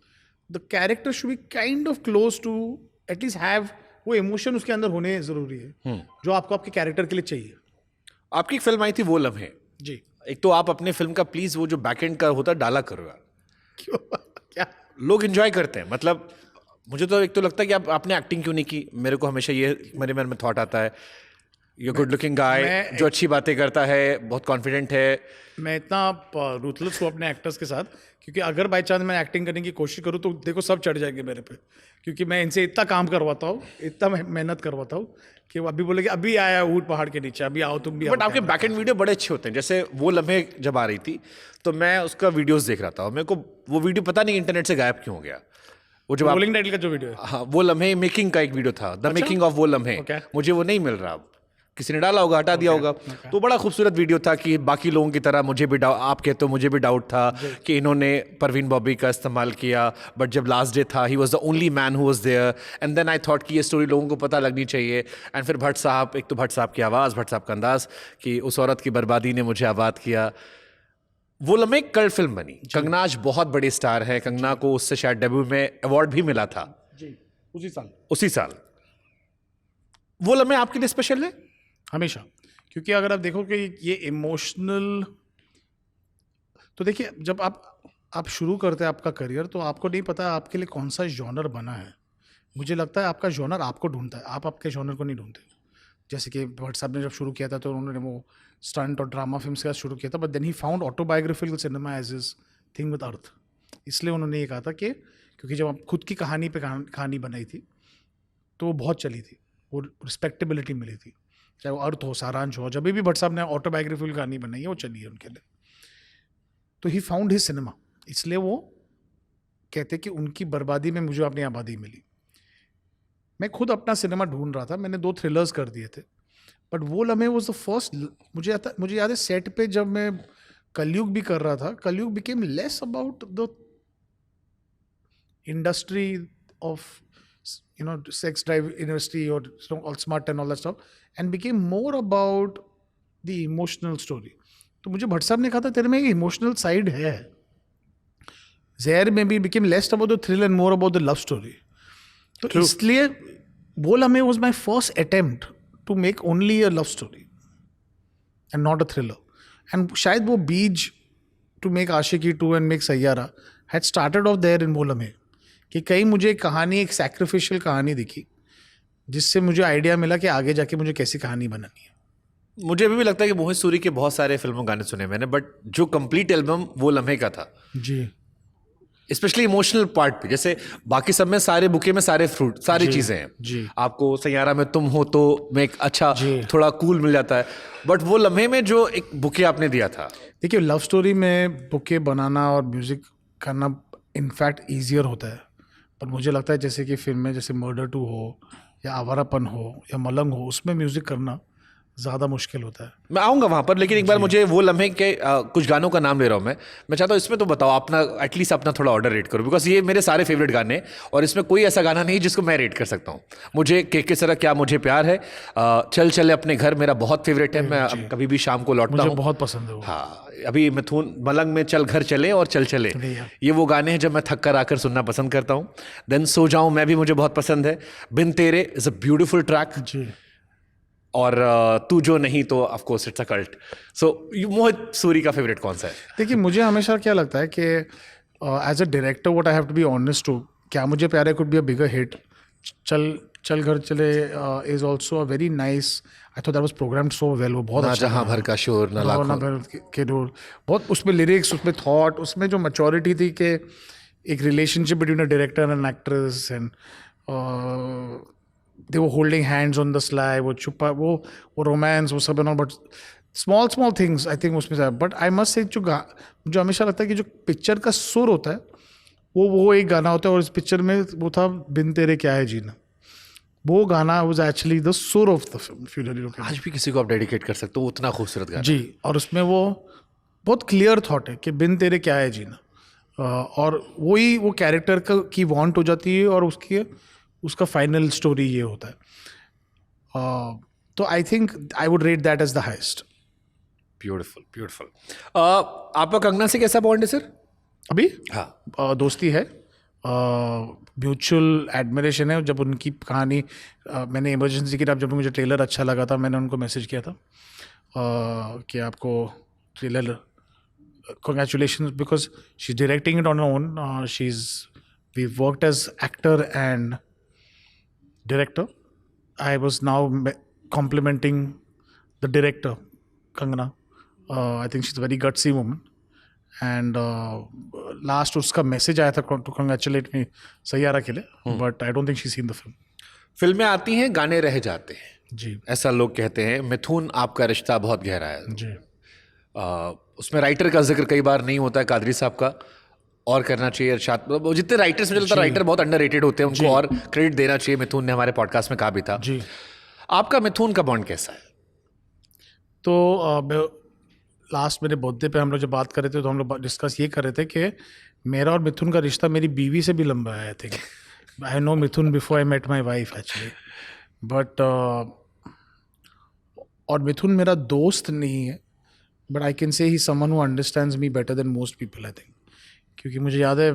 the character should be kind of close to, at least have वो इमोशन उसके अंदर होने जरूरी है जो आपको आपके कैरेक्टर के लिए चाहिए। आपकी एक फिल्म आई थी वो लम्हे। जी। एक तो आप अपने फिल्म का प्लीज वो जो बैक एंड का होता है डाला करो यार, क्यों? क्या? लोग एंजॉय करते हैं। मतलब मुझे तो एक तो लगता है कि आपने एक्टिंग क्यों नहीं की। मेरे को हमेशा ये मेरे मन में थॉट आता है, यू गुड लुकिंग गाय जो अच्छी बातें करता है, बहुत कॉन्फिडेंट है। मैं इतना रूथलेस हूँ अपने एक्टर्स के साथ, क्योंकि अगर बाई चांस मैं एक्टिंग करने की कोशिश करूँ तो देखो सब चढ़ जाएंगे मेरे पे, क्योंकि मैं इनसे इतना काम करवाता हूँ, इतना मेहनत करवाता हूँ कि वो अभी बोलेंगे अभी आया ऊट पहाड़ के नीचे, अभी आओ तुम भी। बट आपके बैक एंड वीडियो बड़े अच्छे होते हैं। जैसे वो लम्हे जब आ रही थी तो मैं उसका वीडियोस देख रहा था और मेरे को वो वीडियो पता नहीं इंटरनेट से गायब क्यों हो गया। वो जब रोलिंग टाइटल का जो वीडियो है, हाँ, वो लम्हे मेकिंग का एक वीडियो था, द मेकिंग ऑफ वो लम्हे, Okay. मुझे वो नहीं मिल रहा। अब किसी ने डाला होगा, हटा दिया होगा। तो बड़ा खूबसूरत वीडियो था कि बाकी लोगों की तरह मुझे भी आप कहते हो मुझे भी डाउट था कि इन्होंने परवीन बॉबी का इस्तेमाल किया, बट जब लास्ट डे था he was the only man who was there, and then I thought कि ये स्टोरी लोगों को पता लगनी चाहिए। एंड फिर भट्ट साहब, एक तो भट्ट साहब की आवाज़, भट्ट साहब का अंदाज कि उस औरत की बर्बादी ने मुझे आबाद किया। वो लम्हे कल्ट फिल्म बनी। कंगना आज बहुत बड़ी स्टार है, कंगना को उससे शायद डेब्यू में अवार्ड भी मिला था जी, उसी साल। वो लम्हे आपके लिए स्पेशल है हमेशा, क्योंकि अगर आप देखो कि ये इमोशनल, तो देखिए जब आप शुरू करते हैं आपका करियर तो आपको नहीं पता आपके लिए कौन सा जॉनर बना है। मुझे लगता है आपका जॉनर आपको ढूंढता है, आप आपके जॉनर को नहीं ढूंढते। जैसे कि भट्ट साहब ने जब शुरू किया था तो उन्होंने वो स्टंट और ड्रामा फिल्म के साथ शुरू किया था, but then he found autobiographical cinema as his thing with Arth, इसलिए उन्होंने ये कहा था कि क्योंकि जब आप खुद की कहानी पे कहानी बनाई थी तो वो बहुत चली थी, वो रिस्पेक्टेबिलिटी मिली थी, चाहे वो अर्थ हो, सारांश हो, जब भी भट्ट साहब ने ऑटोबायोग्राफिकल कहानी बनाई है वो चली है उनके लिए। तो ही फाउंड हिज सिनेमा, इसलिए वो कहते कि उनकी बर्बादी में मुझे अपनी आबादी मिली। मैं खुद अपना सिनेमा ढूंढ रहा था, मैंने 2 थ्रिलर्स कर दिए थे, बट वो लम्हे वॉज द फर्स्ट। मुझे याद है सेट पे जब मैं कलयुग भी कर रहा था, कलयुग became less about the industry of sex drive industry or all smart and all that stuff, and became more about the emotional story. तो मुझे भट्ट साहब ने कहा था तेरे में एक इमोशनल साइड है, ज़हर में भी became less about the thrill and more about the love story. तो इसलिए वो लम्हे was my first attempt to make only a love story and not a thriller. And शायद वो बीज to make Aashiqui 2 and make Saiyaara had started off there in वो लम्हे, कि कहीं मुझे एक कहानी, एक सैक्रिफिशियल कहानी दिखी जिससे मुझे आइडिया मिला कि आगे जाके मुझे कैसी कहानी बनानी है। मुझे अभी भी लगता है कि मोहित सूरी के बहुत सारे फिल्मों गाने सुने मैंने, बट जो कंप्लीट एल्बम वो लम्हे का था, जी, स्पेशली इमोशनल पार्ट पे, जैसे बाकी सब में सारे बुके में सारे फ्रूट, सारी चीजें हैं, जी। आपको सैयारा में तुम हो तो में एक अच्छा थोड़ा कूल मिल जाता है, बट वो लम्हे में जो एक बुके आपने दिया था। देखिए लव स्टोरी में बुके बनाना और म्यूजिक करना इनफैक्ट ईजियर होता है, पर मुझे लगता है जैसे कि फिल्म में जैसे मर्डर 2 हो या आवारापन हो या मलंग हो, उसमें म्यूजिक करना ज़्यादा मुश्किल होता है। मैं आऊँगा वहाँ पर, लेकिन एक बार मुझे वो लम्हे के कुछ गानों का नाम ले रहा हूँ मैं चाहता हूँ इसमें तो बताओ अपना, एटलीस्ट अपना थोड़ा ऑर्डर रेट करो, बिकॉज ये मेरे सारे फेवरेट गाने हैं और इसमें कोई ऐसा गाना नहीं जिसको मैं रेट कर सकता हूँ। मुझे के सरा क्या मुझे प्यार है, चल चले अपने घर मेरा बहुत फेवरेट है, मैं कभी भी शाम को लौटता मुझे हूँ, बहुत पसंद है वो। हाँ अभी मिथुन मलंग में चल घर चले और चल चले, ये वो गाने हैं जब मैं थक कर आकर सुनना पसंद करता हूँ। देन सो जाऊँ मैं भी मुझे बहुत पसंद है, Bin Tere is a beautiful track, जी, और तू जो नहीं तो of course it's a cult. So Mohit Suri का फेवरेट कौन सा है? देखिए मुझे हमेशा क्या लगता है कि as a director what I have to be honest to, Kya Mujhe Pyaar Hai could be a bigger hit, Chal Ghar Chale is also a very nice, I thought that was programmed so well, वो बहुत ना अच्छा जहां भर का शोर ना लाखों, ना भर के डोर, बहुत उसमें लिरिक्स, उसमें थॉट, उसमें जो मैच्योरिटी थी कि एक relationship between a director and actress, and they वो holding hands on the sly, वो छुपा वो रोमांस, वो सब, but small things I think उसमें से। बट आई मस्ट से जो हमेशा लगता है कि जो पिक्चर का सुर होता है वो एक गाना होता है, और इस पिक्चर में वो था बिन तेरे क्या है जीना, वो गाना वाज एक्चुअली द सुर ऑफ द फिल्म। आज भी किसी को आप डेडिकेट कर सकते हो, उतना खूबसूरत गाना। जी, और उसमें वो बहुत क्लियर थॉट है कि बिन तेरे क्या है जीना, और वही वो कैरेक्टर की वांट हो जाती है, और उसका फाइनल स्टोरी ये होता है। तो I think I would rate that as the highest. Beautiful. आपका कंगना से कैसा बॉन्ड है सर? अभी हाँ, दोस्ती है, म्यूचुअल एडमिरेशन है। जब उनकी कहानी मैंने इमरजेंसी की टाइम, जब मुझे ट्रेलर अच्छा लगा था, मैंने उनको मैसेज किया था कि आपको trailer, congratulations, because she's directing it on her own. We've worked as actor and director. I was now complimenting the director, Kangana. I think she's a very gutsy woman. And last उसका मैसेज आया था to congratulate me सैयारा के लिए, but I don't think she's seen the film. फिल्में आती हैं, गाने रह जाते हैं, जी ऐसा लोग कहते हैं। मिथुन आपका रिश्ता बहुत गहरा है, जी। उसमें राइटर का जिक्र कई बार नहीं होता है, कादरी साहब का, और करना चाहिए। इरशाद, जितने राइटर्स में चलता है, राइटर बहुत अंडररेटेड होते हैं, उनको और क्रेडिट देना चाहिए। मिथुन ने हमारे पॉडकास्ट में कहा भी था। जी, आपका मिथुन का बॉन्ड कैसा है? तो लास्ट मेरे बर्थडे पे हम लोग जब बात कर रहे थे, तो हम लोग डिस्कस ये कर रहे थे कि मेरा और मिथुन का रिश्ता मेरी बीवी से भी लंबा है। I think I know Mithun before I met my wife actually, but और मिथुन मेरा दोस्त नहीं है, but I can say he someone who understands me better than most people I think. क्योंकि मुझे याद है,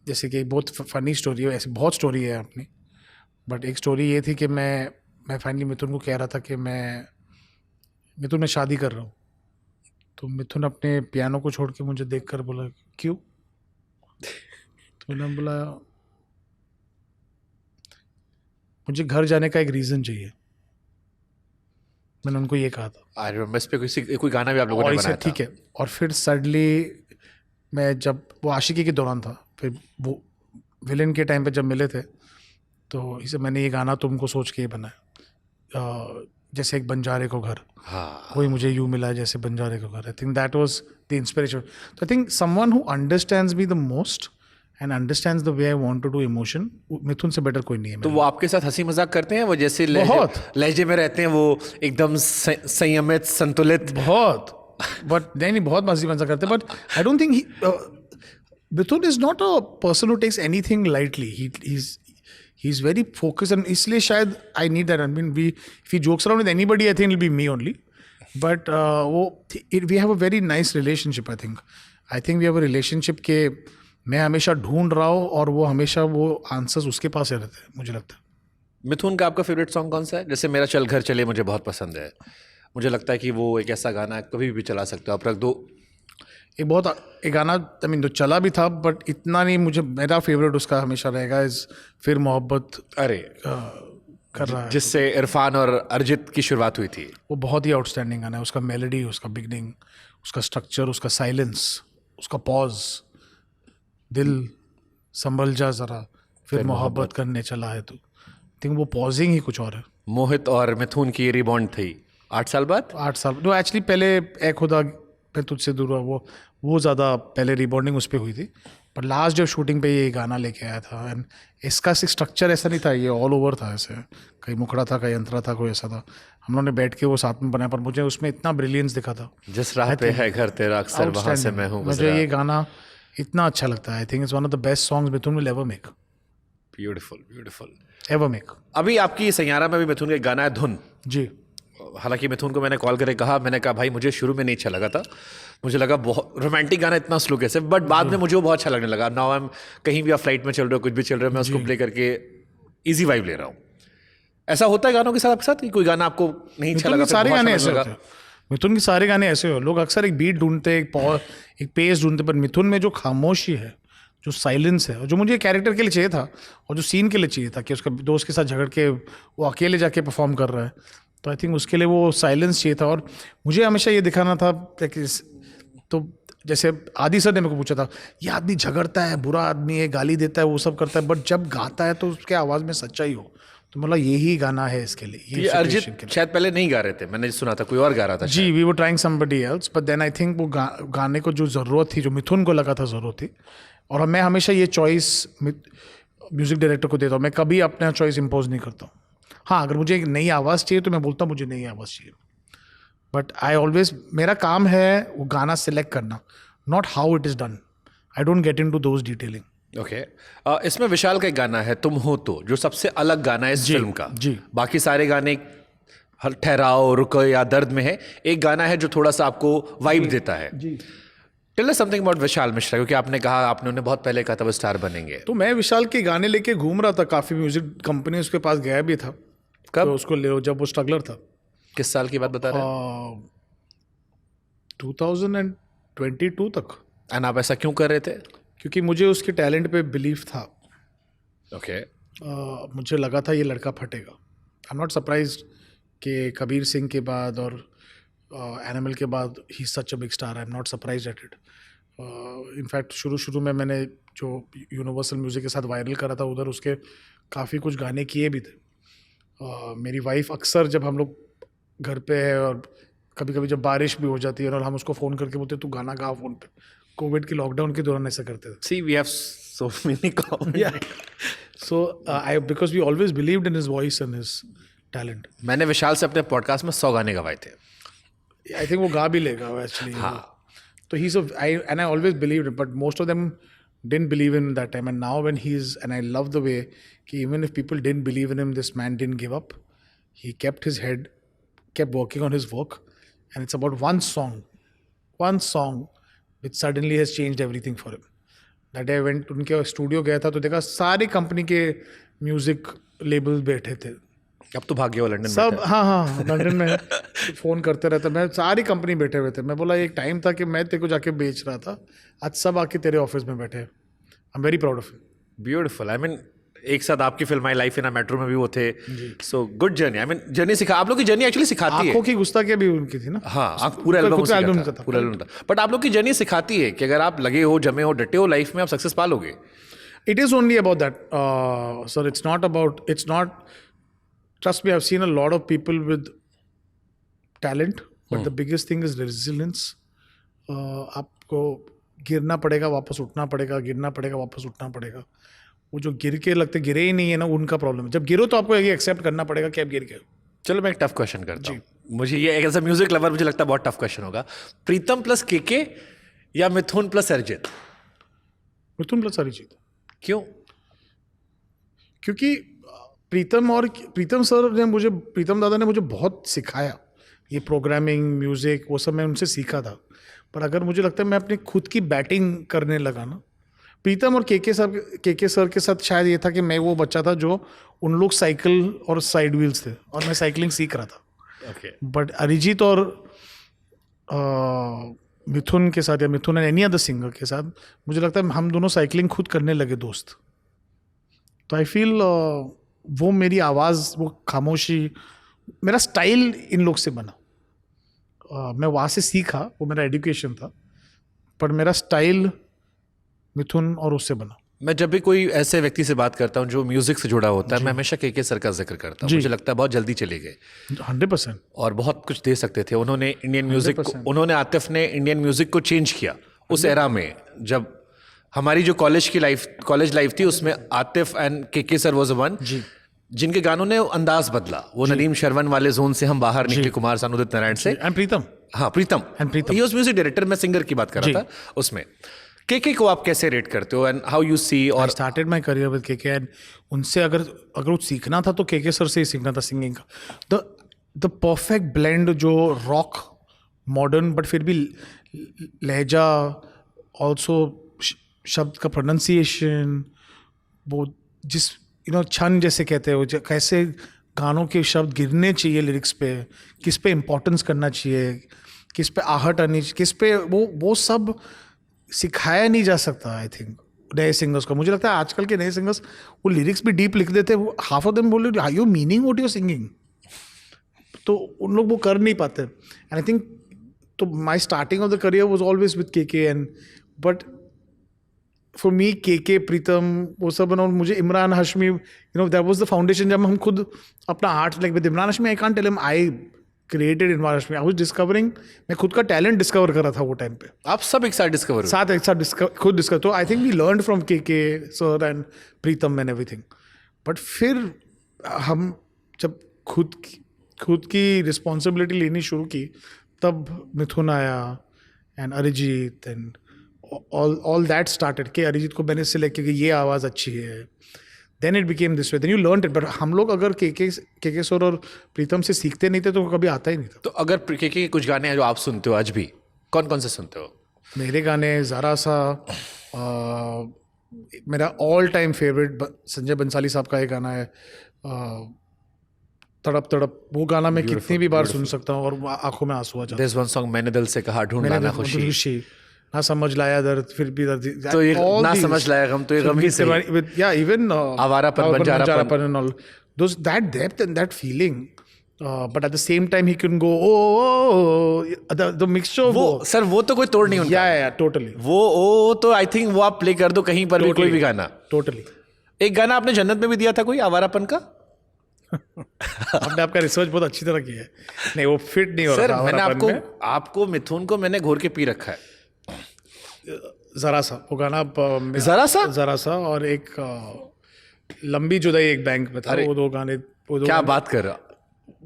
जैसे कि बहुत फ़नी स्टोरी है, ऐसी बहुत स्टोरी है अपनी, बट एक स्टोरी ये थी कि मैं फाइनली मिथुन को कह रहा था कि मिथुन मैं शादी कर रहा हूँ। तो मिथुन अपने पियानो को छोड़ के मुझे देख कर बोला क्यों? तो मैंने बोला मुझे घर जाने का एक रीज़न चाहिए। मैंने उनको ये कहा था। आई रिमेंबर इस पे कोई गाना भी आप लोगों और ने इसे बनाया था। ठीक है, और फिर सडनली मैं जब वो आशिकी के दौरान था, फिर वो विलन के टाइम पे जब मिले थे, तो इसे मैंने ये गाना तुमको सोच के ये बनाया, जैसे एक बंजारे को घर, हाँ, कोई मुझे यूं मिला जैसे बंजारे को घर। I think that was the inspiration. तो I think someone who understands me the most and understands the way I want to do emotion, Mithun से बेटर कोई नहीं है तो मेरे वो आपके साथ हंसी मजाक करते हैं, वो जैसे बहुत। लहजे में रहते हैं, वो एकदम संयमित संतुलित। बहुत, बट नहीं बहुत मस्ती मजा करते, but I don't think Mithun is not a person who takes anything lightly. He is very focused, and इसलिए शायद I need that. I mean we if he jokes around with anybody I think it will be me only, but वो we have a very nice relationship. I think we have a relationship के मैं हमेशा ढूंढ रहा हूँ और वो हमेशा वो आंसर्स उसके पास ही रहते हैं, मुझे लगता है। मिथुन का आपका फेवरेट सॉन्ग कौन सा है? जैसे मेरा चल घर चले मुझे बहुत पसंद है। मुझे लगता है कि वो एक ऐसा गाना है कभी भी चला सकते हो आप, रख दो। एक गाना आई मीन जो चला भी था, बट इतना नहीं। मुझे मेरा फेवरेट उसका हमेशा रहेगा इज फिर मोहब्बत अरे कर रहा है, जिससे इरफान और अरिजीत की शुरुआत हुई थी। वो बहुत ही आउटस्टैंडिंग गाना है। उसका मेलोडी, उसका बिगनिंग, उसका स्ट्रक्चर, उसका साइलेंस, उसका पॉज, दिल संभल जा जरा फिर मोहब्बत करने चला है तू। थिंक वो पॉजिंग ही कुछ और है। मोहित और मिथुन की रिबॉन्ड थी 8 साल बाद। 8 साल नो एक्चुअली पहले ए खुदा मैं तुझसे दूर हुआ, वो ज़्यादा पहले रिबॉन्डिंग उस पर हुई थी, पर लास्ट जब शूटिंग पे ये गाना लेके आया था। एंड इसका स्ट्रक्चर ऐसा नहीं था, ये ऑल ओवर था, ऐसे कहीं मुखड़ा था, कहीं अंतरा था, कोई ऐसा था। हम लोगों ने बैठ के वो साथ में बनाया, पर मुझे उसमें इतना ब्रिलियंस दिखा था। जिस राह पे है घर तेरा अक्सर वहां से मैं हूँ मुझे ये गाना इतना अच्छा लगता है। I think it's one of the best songs Mithun will ever make, beautiful beautiful. Ever make. अभी आपकी सैयारा में भी मिथुन का एक गाना है धुन। जी, हालांकि मिथुन को मैंने कॉल करके कहा, मैंने कहा भाई मुझे शुरू में नहीं अच्छा लगा था, मुझे लगा बहुत रोमांटिक गाना इतना स्लो कैसे, बट बाद में मुझे वो बहुत अच्छा लगने लगा। नाउ आई एम कहीं भी आप फ्लाइट में चल रहे हो, कुछ भी चल रहे हो, मैं उसको प्ले करके इजी वाइब ले रहा हूँ। ऐसा होता है गानों के साथ आपके साथ कि कोई गाना आपको नहीं अच्छा लगा? सारे गाने ऐसे लगा? होते हैं। मिथुन के सारे गाने ऐसे हो, लोग अक्सर एक बीट ढूंढते हैं, एक पेस ढूंढते, पर मिथुन में जो खामोशी है, जो साइलेंस है, और जो मुझे कैरेक्टर के लिए चाहिए था और जो सीन के लिए चाहिए था कि उसका दोस्त के साथ झगड़ के वो अकेले जाके परफॉर्म कर रहा है, तो आई थिंक उसके लिए वो साइलेंस चाहिए था। और मुझे हमेशा ये दिखाना था कि तो जैसे आदि सर ने मेरे को पूछा था, ये आदमी झगड़ता है, बुरा आदमी है, गाली देता है, वो सब करता है, बट जब गाता है तो उसके आवाज़ में सच्चाई हो, तो मतलब यही गाना है इसके लिए। ये अरिजीत शायद पहले नहीं गा रहे थे, मैंने सुना था कोई और गा रहा था। जी, we were trying somebody else, but then I think वो गाने को जो ज़रूरत थी, जो मिथुन को लगा था ज़रूरत थी, और मैं हमेशा ये चॉइस म्यूज़िक डायरेक्टर को देता हूँ। मैं कभी अपना चॉइस इम्पोज नहीं करता हूँ। हाँ, अगर मुझे एक नई आवाज़ चाहिए तो मैं बोलता हूँ मुझे नई आवाज़ चाहिए, बट आई ऑलवेज, मेरा काम है वो गाना सिलेक्ट करना, not how it is done. I don't get into those detailing. Okay इसमें विशाल का एक गाना है तुम हो तो, जो सबसे अलग गाना है इस फिल्म का। जी। बाकी सारे गाने हर ठहराओ, रुको या दर्द में है, एक गाना है जो थोड़ा सा आपको वाइब देता है। जी, tell us something about Vishal Mishra, क्योंकि आपने कहा, आपने उन्हें बहुत पहले कहा था वो स्टार बनेंगे। तो मैं विशाल के गाने लेके घूम रहा था, काफ़ी म्यूज़िक कंपनी उसके पास गया भी था। कब? तो उसको ले, जब वो स्ट्रगलर था। किस साल की बात बता रहे हैं? 2022 तक। एंड आप ऐसा क्यों कर रहे थे? क्योंकि मुझे उसके टैलेंट पे बिलीव था। ओके मुझे लगा था ये लड़का फटेगा। आई एम नॉट सरप्राइज्ड कि कबीर सिंह के बाद और एनिमल के बाद he such a big star. I am not surprised at it. In fact शुरू में मैंने जो यूनिवर्सल म्यूज़िक के साथ वायरल करा था, उधर उसके काफ़ी कुछ गाने किए भी थे। मेरी वाइफ अक्सर जब हम लोग घर पे है और कभी कभी जब बारिश भी हो जाती है और हम उसको फ़ोन करके बोलते तू गाना गा फ़ोन पे, कोविड के लॉकडाउन के दौरान ऐसा करते थे। See we have so many common. So I because we always believed in his voice and his talent. मैंने विशाल से अपने पॉडकास्ट में 100 गाने गवाए थे। आई थिंक वो गा भी लेगा एक्चुअली। हाँ, तो he so I always believed it, but most of them didn't believe in that time, and now when and I love the way कि even if people didn't believe in him, this man didn't give up. He kept his head, kept working on his work, and it's about one song which suddenly has changed everything for him. That day I went, उनके स्टूडियो गया था तो देखा सारे कंपनी के म्यूजिक लेबल बैठे थे। अब तो भाग गया वो लंदन में सब था। हाँ लंदन में फ़ोन करते रहता, मैं सारी कंपनी बैठे हुए थे। मैं बोला एक टाइम था कि मैं तेरे को जाके बेच रहा था, आज सब आके तेरे ऑफिस में बैठे। I am very proud of you. Beautiful. I mean एक साथ आपकी film I life in a metro में भी वो थे. So good journey. I mean journey आप लोग की जर्नी एक्चुअली सिखाती है. आंखों की गुस्ताखी भी उनकी थी ना. हाँ, आप पूरा एल्बम खुद का एल्बम था. का था. पूरा एल्बम था. बट आप लोग की जर्नी सिखाती है कि अगर आप लगे हो, जमे हो, डटे हो, लाइफ में आप सक्सेस पा लोगे. It is only about that. Sir, it's not, trust me, I've seen a lot of people with talent, but the biggest thing is resilience. आपको गिरना पड़ेगा, वापस उठना पड़ेगा, गिरना पड़ेगा, वापस उठना पड़ेगा. वो जो गिर के लगते गिरे ही नहीं है ना, उनका प्रॉब्लम है. जब गिरो तो आपको ये एक्सेप्ट करना पड़ेगा कि आप गिर गए. चलो मैं एक टफ क्वेश्चन करता हूँ. मुझे ये एज अ म्यूजिक लवर मुझे लगता है बहुत टफ क्वेश्चन होगा. प्रीतम प्लस केके या मिथुन प्लस अरिजीत? मिथुन प्लस अरिजीत. क्यों? क्योंकि प्रीतम दादा ने मुझे बहुत सिखाया. ये प्रोग्रामिंग, म्यूज़िक, वो सब मैं उनसे सीखा था. पर अगर मुझे लगता है मैं अपनी खुद की बैटिंग करने लगा ना, प्रीतम और केके सर के साथ शायद ये था कि मैं वो बच्चा था जो उन लोग साइकिल और साइड व्हील्स थे और मैं साइकिलिंग सीख रहा था. ओके. बट अरिजीत और मिथुन के साथ या मिथुन एंड एनी अदर सिंगर के साथ मुझे लगता है हम दोनों साइकिलिंग खुद करने लगे दोस्त. तो आई फील वो मेरी आवाज़, वो खामोशी, मेरा स्टाइल इन लोग से बना. मैं वहाँ से सीखा, वो मेरा एजुकेशन था, पर मेरा स्टाइल मिथुन और उससे बना. मैं जब भी कोई ऐसे व्यक्ति से बात करता हूँ जो म्यूजिक से जुड़ा होता है, मैं हमेशा केके सर का जिक्र करता हूँ. मुझे लगता है बहुत जल्दी चले गए 100%. और बहुत कुछ दे सकते थे. उन्होंने इंडियन म्यूजिक, उन्होंने आतिफ ने इंडियन म्यूजिक को चेंज किया उस एरा में. जब हमारी जो कॉलेज लाइफ थी उसमें Atif and KK sir was one जिनके गानों ने अंदाज बदला. वो नदीम शरवन वाले जोन से हम बाहर निकले, कुमार सानू, उदित नारायण से. एंड प्रीतम. हाँ, Pritam. He was music director. मैं सिंगर की बात कर रहा था उसमें. केके को आप कैसे रेट करते हो एंड हाउ यू सी? और started my career with KK and उनसे अगर कुछ सीखना था तो केके सर से ही सीखना था सिंगिंग का. द परफेक्ट ब्लेंड जो रॉक, मॉडर्न, बट फिर भी लहजा, ऑल्सो शब्द का प्रोनाउंसिएशन, वो जिस छन जैसे कहते हो, कैसे गानों के शब्द गिरने चाहिए लिरिक्स पे, किस पे इम्पोर्टेंस करना चाहिए, किस पे आहट आनी चाहिए, किस पे वो सब सिखाया नहीं जा सकता. आई थिंक नए सिंगर्स को, मुझे लगता है आजकल के नए सिंगर्स वो लिरिक्स भी डीप लिख देते हैं. हाफ ऑफ देम बोल रहे are you meaning what you are singing, तो उन लोग वो कर नहीं पाते. एंड आई थिंक तो my starting of the career was always with KK and but for me KK, Pritam, वो सब. और मुझे Imran Hashmi, that was the foundation. जब हम खुद अपना art, like with Imran Hashmi, I can't tell him I created Imran Hashmi. I was discovering, मैं खुद का टैलेंट डिस्कवर कर रहा था वो टाइम पे. आप सब एक साथ डिस्कवर खुद डिस्कवर. तो I think we learn from KK sir and Pritam and everything. But फिर हम जब खुद की रिस्पॉन्सिबिलिटी लेनी शुरू की, तब मिथुन आया and Arijit and all that started. कि अरिजीत को मैंने सिलेक्ट किया कि ये आवाज़ अच्छी है. Then it became this way. Then you learned it. But हम लोग अगर केके सर और प्रीतम से सीखते नहीं थे तो कभी आता ही नहीं था. तो अगर केके के कुछ गाने हैं जो आप सुनते हो आज भी, कौन कौन से सुनते हो? मेरे गाने ज़रा सा, मेरा all time favourite Sanjay Bhansali sahab का एक गाना है तड़प तड़प. वो गाना मैं कितनी भी बार सुन सकता हूँ और आंखों में आंसू आ जाते हैं. There's one song, मैंने दिल से कहा ढूंढ लाना खुशी. ना समझ लाया दर्द फिर भी दर्द. तो ये ना समझ लाया गम, तो ये गम ही सही. Yeah, even Awarapan, Banjarapan and all those, that depth and that feeling. But at the same time he can go oh the mixture. वो सर वो तो कोई तोड़ नहीं उनका. Yeah, totally. वो तो आई थिंक वो आप प्ले कर दो कहीं पर भी, कोई भी गाना. Totally. एक गाना आपने जन्नत में भी दिया था कोई, आवारापन का. आपने आपका रिसर्च बहुत अच्छी तरह किया है. नहीं, वो फिट नहीं हो रहा. सर मैंने आपको मिथुन को मैंने घोर के पी रखा है. जरा सा वो गाना, जरा सा और एक लंबी जुदाई एक बैंक में था. वो दो गाने, क्या बात कर रहा.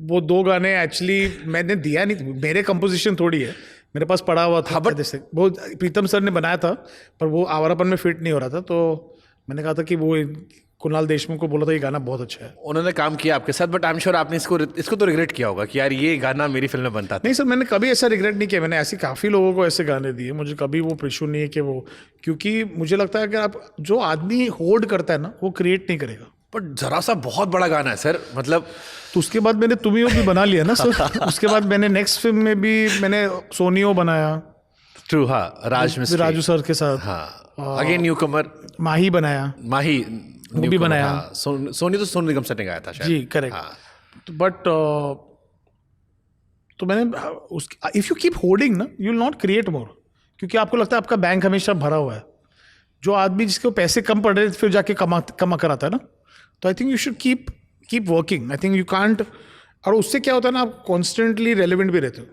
वो दो गाने एक्चुअली मैंने दिया नहीं, मेरे कंपोजिशन थोड़ी है, मेरे पास पड़ा हुआ था. जैसे वो प्रीतम सर ने बनाया था, पर वो आवारापन में फिट नहीं हो रहा था. तो मैंने कहा था कि वो कुणाल देशमुख को बोला था ये गाना बहुत अच्छा है. उन्होंने काम किया आपके साथ, बट आई एम श्योर आपने इसको तो रिग्रेट किया होगा कि यार ये गाना मेरी फिल्म में बनता था. नहीं सर, मैंने कभी ऐसा रिग्रेट नहीं किया. मैंने ऐसी काफ़ी लोगों को ऐसे गाने दिए, मुझे कभी वो इशू नहीं है कि वो, क्योंकि मुझे लगता है कि आप जो आदमी होल्ड करता है ना, वो क्रिएट नहीं करेगा. बट जरा सा बहुत बड़ा गाना है सर, मतलब. तो उसके बाद मैंने तुमियो भी बना लिया ना सर. उसके बाद मैंने नेक्स्ट फिल्म में भी मैंने सोनियो बनाया. ट्रू. हाँ, राजू सर के साथ. हाँ, अगेन न्यू कमर माही बनाया. माही वो भी बनाया। हाँ, सोनी तो सोनू निगम सर ने गाया था शायद। जी करेक्ट। हाँ। बट तो मैंने उस इफ़ यू कीप होल्डिंग ना you will not create more, क्योंकि आपको लगता है आपका बैंक हमेशा भरा हुआ है। जो आदमी जिसके पैसे कम पड़ रहे फिर जाके कमा कर आता है ना, तो I think you should keep working. I think you can't, और उससे क्या होता है ना, आप कॉन्स्टेंटली रेलिवेंट भी रहते हो।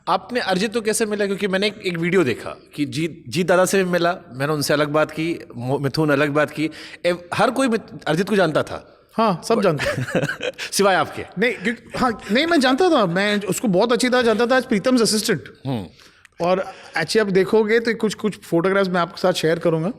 आपने अरिजीत को कैसे मिला? क्योंकि मैंने एक वीडियो देखा कि जीत दादा से भी मिला, मैंने उनसे अलग बात की, मिथुन अलग बात की, हर कोई अरिजीत को जानता था। हाँ सब जानते हैं सिवाय आपके। नहीं हाँ नहीं, मैं जानता था, मैं उसको बहुत अच्छी तरह जानता था, आज प्रीतम्स असिस्टेंट। और एक्चुअली आप देखोगे तो कुछ फोटोग्राफ्स मैं आपके साथ शेयर करूँगा,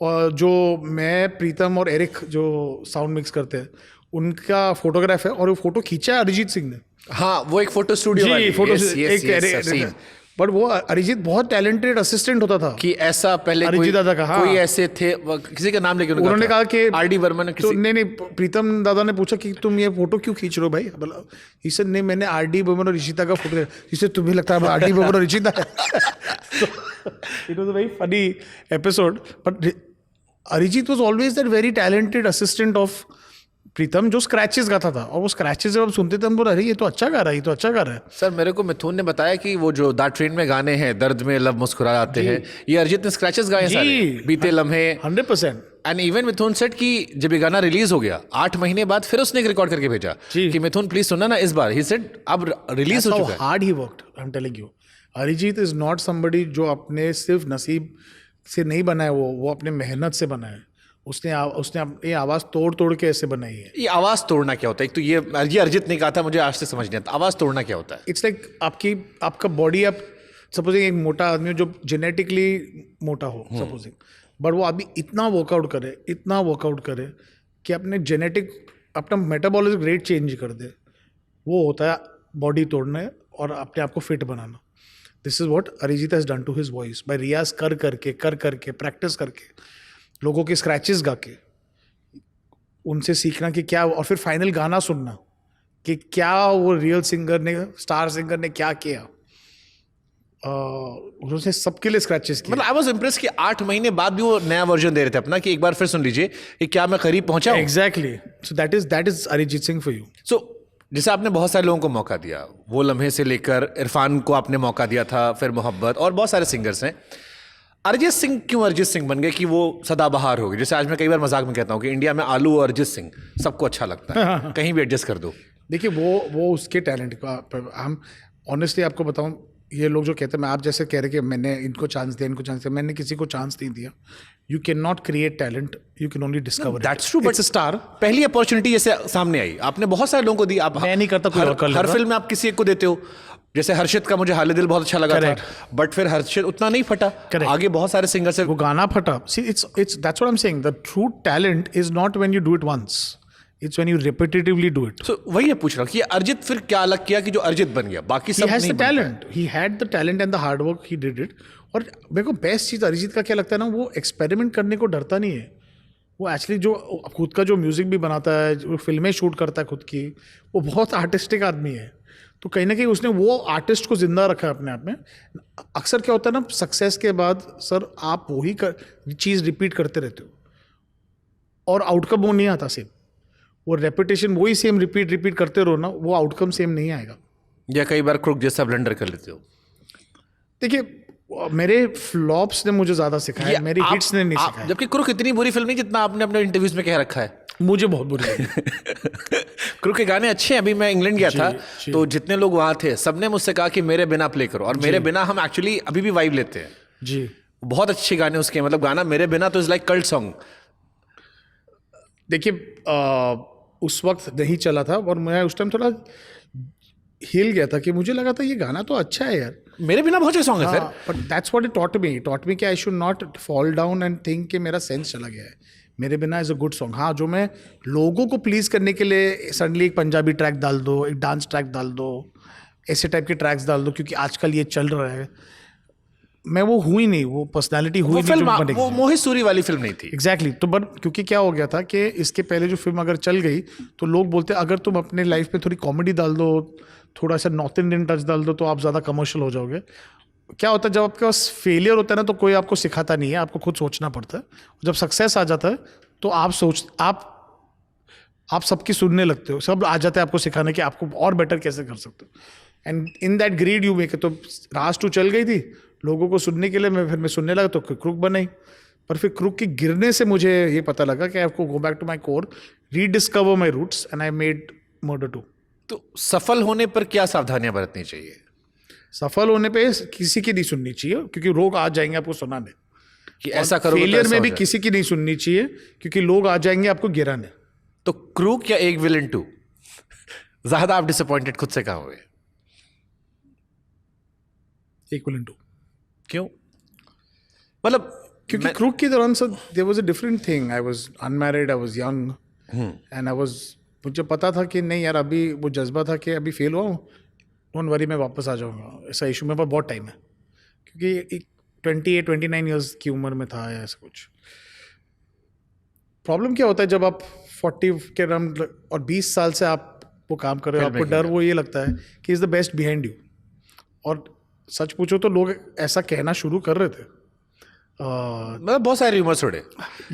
और जो मैं प्रीतम और एरिक जो साउंड मिक्स करते हैं उनका फोटोग्राफ है, और वो फोटो खींचा है अरिजीत सिंह ने। हाँ, वो एक फोटो स्टूडियो वाली। फोटो एक बट वो अरिजीत बहुत टैलेंटेड असिस्टेंट होता था कि ऐसा पहले अरिजीत दादा का। हाँ, कोई ऐसे थे, किसी का नाम लेके उन्होंने कहा कि आर.डी. बर्मन ने तो नहीं प्रीतम दादा ने पूछा कि तुम ये फोटो क्यों खींच रहे हो भाई? बोला इसे नहीं, मैंने आर.डी. बर्मन और ऋषिता का फोटो, जिससे तुम्हें लगता है आर.डी. बर्मन और ऋषिता है। It was a very funny episode. But Arijit was always that very talented assistant of Pritam, जो स्क्रैचेस गाता था, और वो स्क्रैचेस जब हम सुनते थे हम बोला अरे ये तो अच्छा गा रहा है, ये तो अच्छा गा रहा है। सर मेरे को मिथुन ने बताया कि वो जो दा ट्रेन में गाने हैं, दर्द में लब मुस्कुरा जाते हैं, ये अरिजीत ने स्क्रैचेस गाए सारे, बीते लम्हे। 100%। एंड इवन मिथुन सेट कि जब ये गाना रिलीज हो गया 8 महीने बाद फिर उसने एक रिकॉर्ड करके भेजा कि मिथुन प्लीज सुनना ना इस बार। ही सेड अब रिलीज हो चुका है। Hard he worked, I am telling you. Arijit is not somebody जो अपने सिर्फ नसीब से नहीं बनाया, वो अपने मेहनत से बनाया है। उसने अपनी आवाज़ तोड़ के ऐसे बनाई है। ये आवाज़ तोड़ना क्या होता है? एक तो ये अरिजीत ने कहा था, मुझे आज से समझ नहीं आता आवाज़ तोड़ना क्या होता है। इट्स लाइक आपका बॉडी, आप सपोजिंग एक मोटा आदमी हो जो जेनेटिकली मोटा हो सपोजिंग, बट वो अभी इतना वर्कआउट करे कि अपना मेटाबॉलिज्म रेट चेंज कर दे, वो होता है बॉडी तोड़ना और अपने आप को फिट बनाना। This is what Arijit has done to his voice by रियाज कर करके प्रैक्टिस करके, लोगों के स्क्रैचेस गा के, उनसे सीखना कि क्या, और फिर फाइनल गाना सुनना कि क्या वो रियल सिंगर ने, स्टार सिंगर ने क्या किया। उन्होंने सबके लिए स्क्रैचेस किए। मतलब आई वाज इम्प्रेस कि 8 महीने बाद भी वो नया वर्जन दे रहे थे अपना, कि एक बार फिर सुन लीजिए कि क्या मैं करीब पहुंचा हूं। Exactly, so that is Arijit Singh for you. So जैसे आपने बहुत सारे लोगों को मौका दिया, वो लम्हे से लेकर इरफान को आपने मौका दिया था, फिर मोहब्बत, और बहुत सारे सिंगर्स हैं। अरिजीत सिंह क्यों अरिजीत सिंह बन गए कि वो सदाबहार हो गए? जैसे आज मैं कई बार मजाक में कहता हूँ कि इंडिया में आलू और अरिजीत सिंह सबको अच्छा लगता है, कहीं भी एडजस्ट कर दो। देखिए वो उसके टैलेंट का, हम ऑनेस्टली आपको बताऊं, ये लोग जो कहते हैं, मैं आप जैसे कह रहे कि मैंने इनको चांस दिया, मैंने किसी को चांस नहीं दिया। You can not create talent, you can only discover. That's true, but star पहली अपॉर्चुनिटी जैसे सामने आई, आपने बहुत सारे लोगों को दी। आप मैं नहीं करता, कोई और कर लेता। हर फिल्म में आप किसी एक को देते हो। जैसे हर्षित का मुझे हाले दिल बहुत अच्छा लगा था, बट फिर हर्षित उतना नहीं फटा। आगे बहुत सारे सिंगर से वो गाना फटा। See it's that's what I am saying, the true talent is not when you do it once, it's when you repetitively do it. So वही मैं पूछ रहा हूँ कि अरिजीत फिर क्या अलग किया कि जो अरिजीत बन गया, बाकी सब नहीं बन पाए। Talent, he had the talent and the hard work, he did it. और मेरे को बेस्ट चीज़ अरिजीत का क्या लगता है ना, वो एक्सपेरिमेंट करने को डरता नहीं है। वो एक्चुअली जो खुद का जो म्यूजिक भी बनाता है, जो फिल्में शूट करता है खुद की, वो बहुत आर्टिस्टिक आदमी है। तो कहीं ना कहीं उसने वो आर्टिस्ट को जिंदा रखा है अपने आप में। अक्सर क्या होता है ना, सक्सेस के बाद सर आप वही चीज़ रिपीट करते रहते हो और आउटकम वो नहीं आता सेम। वो रेपिटेशन वही सेम रिपीट करते रहो ना, वो आउटकम सेम नहीं आएगा। या कई बार क्रुक जैसा ब्लंडर कर लेते हो। देखिए मेरे फ्लॉप्स ने मुझे ज़्यादा सिखाया, मेरी हिट्स ने नहीं सिखाया। जबकि क्रुक इतनी बुरी फिल्म नहीं जितना आपने अपने इंटरव्यूज में कह रखा है। मुझे बहुत बुरी लगी। क्रुक के गाने अच्छे हैं। अभी मैं इंग्लैंड गया था, तो जितने लोग वहाँ थे सबने मुझसे कहा कि मेरे बिना प्ले करो, और मेरे बिना हम एक्चुअली अभी भी वाइब लेते हैं जी। बहुत अच्छे गाने उसके, मतलब गाना मेरे बिना तो इज लाइक कल्ट सॉन्ग। देखिए उस वक्त नहीं चला था, और मैं उस टाइम थोड़ा हिल गया था कि मुझे लगा था ये गाना तो अच्छा है यार, मेरे बिना बहुत अच्छे सॉन्ग है। But that's what it taught me कि I should not fall down and think कि मेरा सेंस चला गया है। मेरे बिना इज़ अ गुड सॉन्ग। हाँ, जो मैं लोगों को प्लीज़ करने के लिए सडनली एक पंजाबी ट्रैक डाल दो, एक डांस ट्रैक डाल दो, ऐसे टाइप के ट्रैक्स डाल दो क्योंकि आजकल ये चल रहा है, मैं वो हुई नहीं, वो पर्सनालिटी हुई नहीं। फिल्म वो मोहित सूरी वाली फिल्म नहीं थी। एग्जैक्टली। तो बट क्योंकि क्या हो गया था कि इसके पहले जो फिल्म अगर चल गई तो लोग बोलते अगर तुम अपने लाइफ में थोड़ी कॉमेडी डाल दो, थोड़ा सा नॉर्थ इंडियन टच डाल दो, तो आप ज़्यादा कमर्शियल हो जाओगे। क्या होता है जब आपके पास फेलियर होता है ना, तो कोई आपको सिखाता नहीं है, आपको खुद सोचना पड़ता है। जब सक्सेस आ जाता है तो आप सबकी सुनने लगते हो, सब आ जाते हैं आपको सिखाने कि आपको और बेटर कैसे कर सकते हो, and in that grid you make. तो राज 2 चल गई थी लोगों को सुनने के लिए, मैं सुनने लगा तो क्रुक बनाई। पर फिर क्रुक की गिरने से मुझे ये पता लगा कि आपको go back to my core, rediscover my roots, and I made Murder 2। तो सफल होने पर क्या सावधानियां बरतनी चाहिए? सफल होने पे किसी की नहीं सुननी चाहिए, क्योंकि लोग आ जाएंगे आपको सुनाने कि ऐसा करोगे तो फेलियर ऐसा में हो भी जाए। किसी की नहीं सुननी चाहिए, क्योंकि लोग आ जाएंगे आपको गिराने। तो क्रूक या एक विलन 2 ज्यादा आप डिसअपॉइंटेड खुद से कहाँ हुए? एक विलन 2 क्यों? मतलब क्योंकि क्रूक के दौरान sir there was a different thing. I was unmarried, I was young, and I was, मुझे पता था कि नहीं यार, अभी वो जज्बा था कि अभी फेल हुआ हूँ, डोंट वरी, मैं वापस आ जाऊंगा। ऐसा इशू मेरे पास बहुत टाइम है, क्योंकि एक 28-29 ईयर्स की उम्र में था या ऐसा कुछ। प्रॉब्लम क्या होता है जब आप 40 के अराउंड और 20 साल से आप वो काम कर रहे हो, आपको डर वो ये लगता है कि is the best behind you. और सच पूछो तो लोग ऐसा कहना शुरू कर रहे थे। मतलब बहुत सारे रूमर्स उड़े।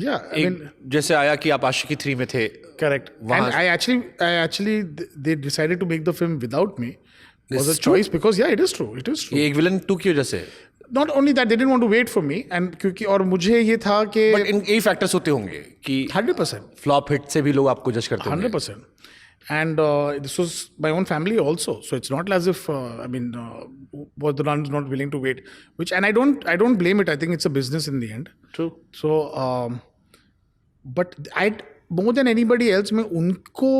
या एक जैसे आया कि आप आशिकी 3 में थे। correct, and I actually they decided to make the film without me was a is true? choice, because yeah, it is true ये एक विलन 2 की वजह से। not only that, they didn't want to wait for me, and क्योंकि और मुझे ये था कि बट इन यही फैक्टर्स होते होंगे कि 100% फ्लॉप हिट से भी लोग आपको जज करते होंगे। 100%, and this was my own family also, so it's not as if was the not willing to wait, which, and I don't blame it. I think it's a business in the end. True. So but I more than anybody else, मैं उनको